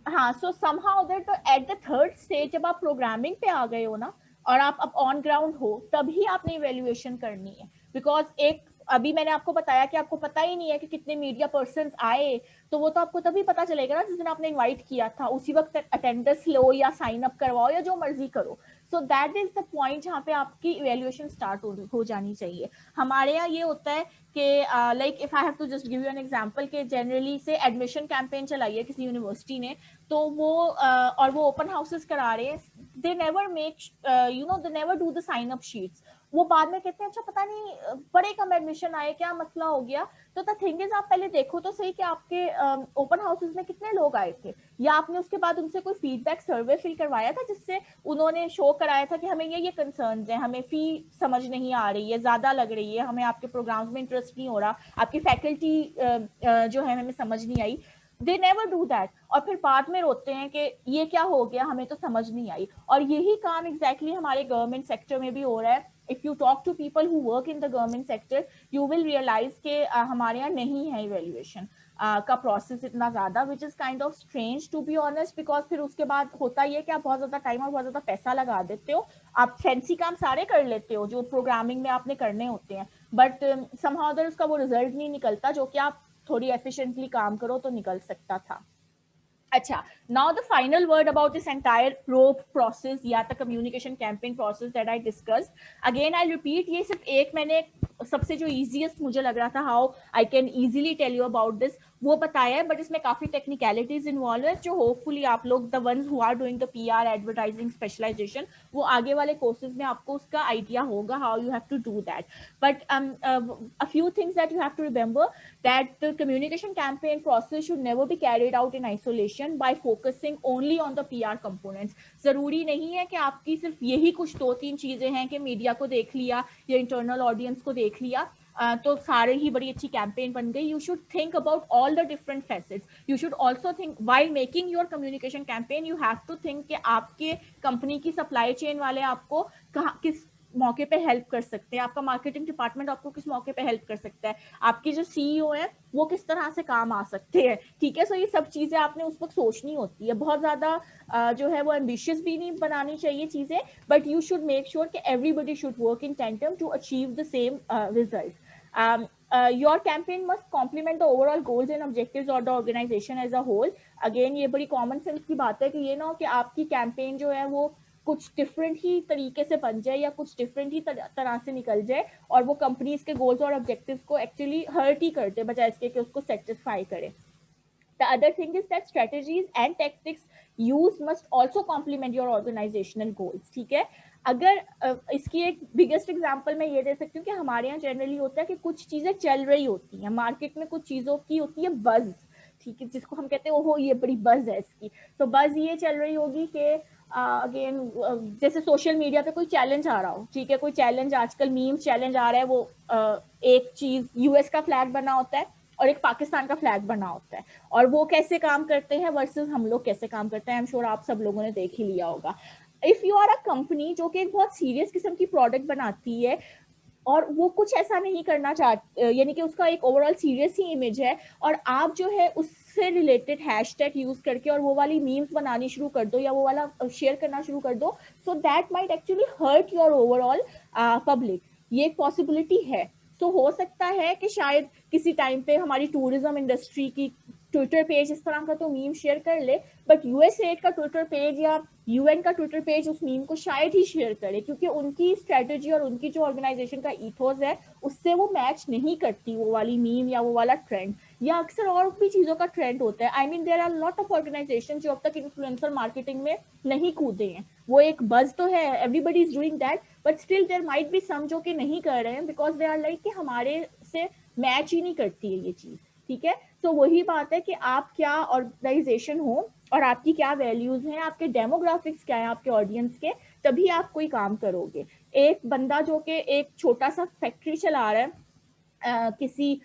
हाँ, सो somehow that at the third stage जब आप प्रोग्रामिंग पे आ गए हो ना और आप अब ऑन ग्राउंड हो, तभी आपने इवेल्युएशन करनी है। बिकॉज एक अभी मैंने आपको बताया कि आपको पता ही नहीं है कि कितने मीडिया पर्सन्स आए, तो वो तो आपको तभी पता चलेगा ना जिस दिन आपने इनवाइट किया था, उसी वक्त अटेंडेंस लो या साइन अप करवाओ या जो मर्जी करो। सो दैट इज द पॉइंट जहाँ पे आपकी इवेल्युएशन स्टार्ट हो जानी चाहिए। हमारे यहाँ ये होता है कि like if I have to just give you an example कि जनरली से एडमिशन कैंपेन चलाई है किसी यूनिवर्सिटी ने, तो वो और वो ओपन हाउसेस करा रहे हैं, they never make they never do the sign up sheets. वो बाद में कहते हैं अच्छा पता नहीं बड़े कम एडमिशन आए, क्या मसला हो गया। तो द थिंग इज आप पहले देखो तो सही कि आपके ओपन हाउसेस में कितने लोग आए थे, या आपने उसके बाद उनसे कोई फीडबैक सर्वे फिल करवाया था जिससे उन्होंने शो कराया था कि हमें ये कंसर्न्स हैं, हमें फी समझ नहीं आ रही है, ज्यादा लग रही है, हमें आपके प्रोग्राम्स में इंटरेस्ट नहीं हो रहा, आपकी फैकल्टी जो है हमें समझ नहीं आई। दे नेवर डू दैट, और फिर बाद में रोते हैं कि ये क्या हो गया, हमें तो समझ नहीं आई। और यही काम एग्जैक्टली हमारे गवर्नमेंट सेक्टर में भी हो रहा है। If you talk to people who work in the government sector, you will realise के हमारे यहाँ नहीं है इवेल्युएशन का प्रोसेस इतना ज्यादा, which is kind of strange to be honest. Because फिर उसके बाद होता ही है कि आप बहुत ज्यादा टाइम और बहुत ज्यादा पैसा लगा देते हो, आप फैंसी काम सारे कर लेते हो जो प्रोग्रामिंग में आपने करने होते हैं, बट समहाउ देयर उसका वो रिजल्ट नहीं निकलता जो कि आप थोड़ी एफिशिएंटली काम करो तो निकल सकता था। अच्छा, now the final word about this entire rope process या the communication campaign process that I discussed. Again, I'll repeat, ये सिर्फ एक मैंने सबसे जो easiest मुझे लग रहा था how I can easily tell you about this वो बताया है, बट इसमें काफी टेक्निकलिटीज इन्वॉल्व है जो होपफुली आप लोग the ones who are doing the PR advertising specialisation, वो आगे वाले कोर्सेज में आपको उसका आइडिया होगा how you have to do that. But a few things that you have to remember that the communication campaign process should never be carried out in isolation by focusing only on the PR components. जरूरी नहीं है कि आपकी सिर्फ यही कुछ 2-3 चीजें हैं कि मीडिया को देख लिया या इंटरनल ऑडियंस को देख लिया तो सारे ही बड़ी अच्छी कैंपेन बन गई। You should think about all the different facets. You should also think while making your communication campaign, you have to think कि आपके कंपनी की सप्लाई चेन वाले आपको कहाँ किस मौके पे हेल्प कर सकते हैं, आपका मार्केटिंग डिपार्टमेंट आपको किस मौके पे हेल्प कर सकता है, आपकी जो CEO है वो किस तरह से काम आ सकते हैं। ठीक है, सो ये सब चीजें आपने उस वक्त सोचनी होती है। बहुत ज्यादा जो है वो एम्बिशियस भी नहीं बनानी चाहिए चीजें, but you should make sure कि everybody should work in tandem to achieve the same result. Your campaign must complement the overall goals and objectives of the organization as a whole. Again, ये बड़ी कॉमन सेंस की बात है कि ये ना हो कि आपकी कैंपेन जो है वो कुछ डिफरेंट ही तरीके से बन जाए या कुछ डिफरेंट ही तरह से निकल जाए और वो कंपनीज के गोल्स और ऑब्जेक्टिव्स को एक्चुअली हर्ट ही करते बजाय इसके कि उसको सेटिस्फाई करे. The other thing is that strategies and tactics used must also complement your organizational goals. ठीक है, अगर इसकी एक बिगेस्ट एग्जांपल मैं ये दे सकती हूँ कि हमारे यहाँ जनरली होता है कि कुछ चीजें चल रही होती हैं मार्केट में, कुछ चीजों की होती है बज, ठीक है, जिसको हम कहते हैं ओहो ये बड़ी बज है इसकी. तो बज ये चल रही होगी कि अगेन जैसे सोशल मीडिया पे कोई चैलेंज आ रहा हो, ठीक है, कोई चैलेंज आजकल मीम्स चैलेंज आ रहा है, वो एक चीज US का फ्लैग बना होता है और एक पाकिस्तान का फ्लैग बना होता है, और वो कैसे काम करते हैं वर्सेस हम लोग कैसे काम करते हैं, आई एम श्योर आप सब लोगों ने देख ही लिया होगा. If you are a company जो कि एक बहुत सीरियस किस्म की प्रोडक्ट बनाती है और वो कुछ ऐसा नहीं करना चाहती, यानी कि उसका एक ओवरऑल सीरियस ही इमेज है, और आप जो है उससे रिलेटेड हैशटैग यूज करके और वो वाली मीम्स बनानी शुरू कर दो या वो वाला शेयर करना शुरू कर दो, so that might actually hurt your overall public. ये एक पॉसिबिलिटी है. तो हो सकता है कि शायद किसी टाइम पे हमारी टूरिज्म इंडस्ट्री की ट्विटर पेज इस तरह का तो मीम शेयर कर ले, बट USAID का ट्विटर पेज या UN का ट्विटर पेज उस मीम को शायद ही शेयर करे, क्योंकि उनकी स्ट्रेटेजी और उनकी जो ऑर्गेनाइजेशन का ईथोस है उससे वो मैच नहीं करती वो वाली मीम या वो वाला ट्रेंड, या अक्सर और भी चीजों का ट्रेंड होता है. I mean there are lot of organisation जो अब तक इन्फ्लुएंसर मार्केटिंग में नहीं कूदे हैं. वो एक बज तो है, everybody is doing that, but still there might be some जो कि नहीं कर रहे हैं बिकॉज दे आर लाइक कि हमारे से मैच ही नहीं करती है ये चीज. ठीक है, तो वही बात है कि आप क्या ऑर्गेनाइजेशन हो और आपकी क्या वैल्यूज हैं, आपके डेमोग्राफिक्स क्या है आपके ऑडियंस के, तभी आप कोई काम करोगे। एक बंदा जो कि एक छोटा सा फैक्ट्री चला रहा है किसी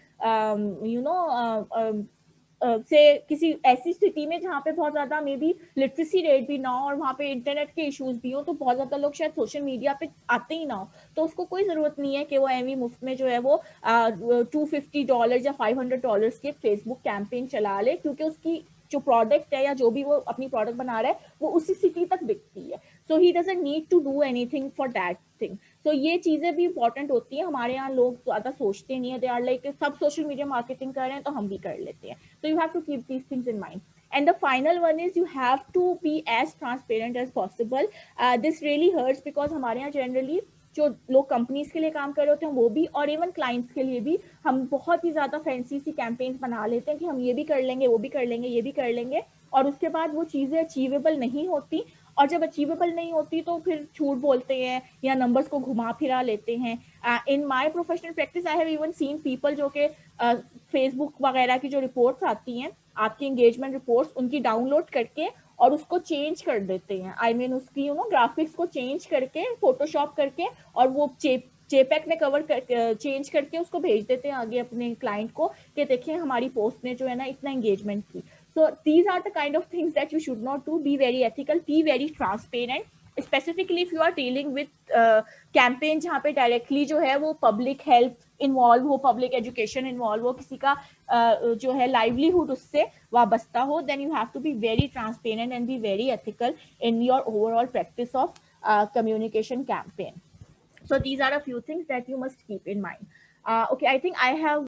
से किसी ऐसी स्थिति में जहाँ पे बहुत ज्यादा मे बी लिटरेसी रेट भी ना हो और वहाँ पे इंटरनेट के इश्यूज भी हो, तो बहुत ज्यादा लोग शायद सोशल मीडिया पे आते ही ना हो, तो उसको कोई जरूरत नहीं है कि वो एवी मुफ्त में जो है वो $250 या $500 के फेसबुक कैंपेन चला ले, क्योंकि उसकी जो प्रोडक्ट है या जो भी वो अपनी प्रोडक्ट बना रहा है वो उसी सिटी तक बिकती है। So he doesn't need to do anything for that thing. तो ये चीजें भी इंपॉर्टेंट होती है। हमारे यहाँ लोग ज्यादा सोचते नहीं है, दे आर लाइक सब सोशल मीडिया मार्केटिंग कर रहे हैं तो हम भी कर लेते हैं। So you have to keep these things in mind. And the final one is you have to be as transparent as possible. This really hurts because हमारे यहाँ generally जो लोग कंपनीज के लिए काम कर रहे होते हैं वो भी, और इवन क्लाइंट्स के लिए भी, हम बहुत ही ज्यादा फैंसी सी कैंपेन्स बना लेते हैं कि हम ये भी कर लेंगे, वो भी कर लेंगे, ये भी कर लेंगे, और उसके बाद वो चीजें अचीवेबल नहीं होती। और जब अचीवेबल नहीं होती तो फिर झूठ बोलते हैं या नंबर्स को घुमा फिरा लेते हैं। In my professional practice I have even seen people जो कि फेसबुक वगैरह की जो रिपोर्ट्स आती हैं, आपकी एंगेजमेंट रिपोर्ट्स, उनकी डाउनलोड करके और उसको चेंज कर देते हैं। आई मीन उसकी ग्राफिक्स को चेंज करके, फोटोशॉप करके, और वो जेपैक में कवर कर चेंज करके उसको भेज देते हैं आगे अपने क्लाइंट को कि देखिए हमारी पोस्ट ने जो है ना इतना एंगेजमेंट की। So these are the kind of things that you should not do. Be very ethical, be very transparent, specifically if you are dealing with campaign जहाँ पे directly जो है वो public health involve हो, public education involve हो, किसी का जो है livelihood उससे वाबस्ता हो, then you have to be very transparent and be very ethical in your overall practice of communication campaign. So these are a few things that you must keep in mind. Okay, I think I have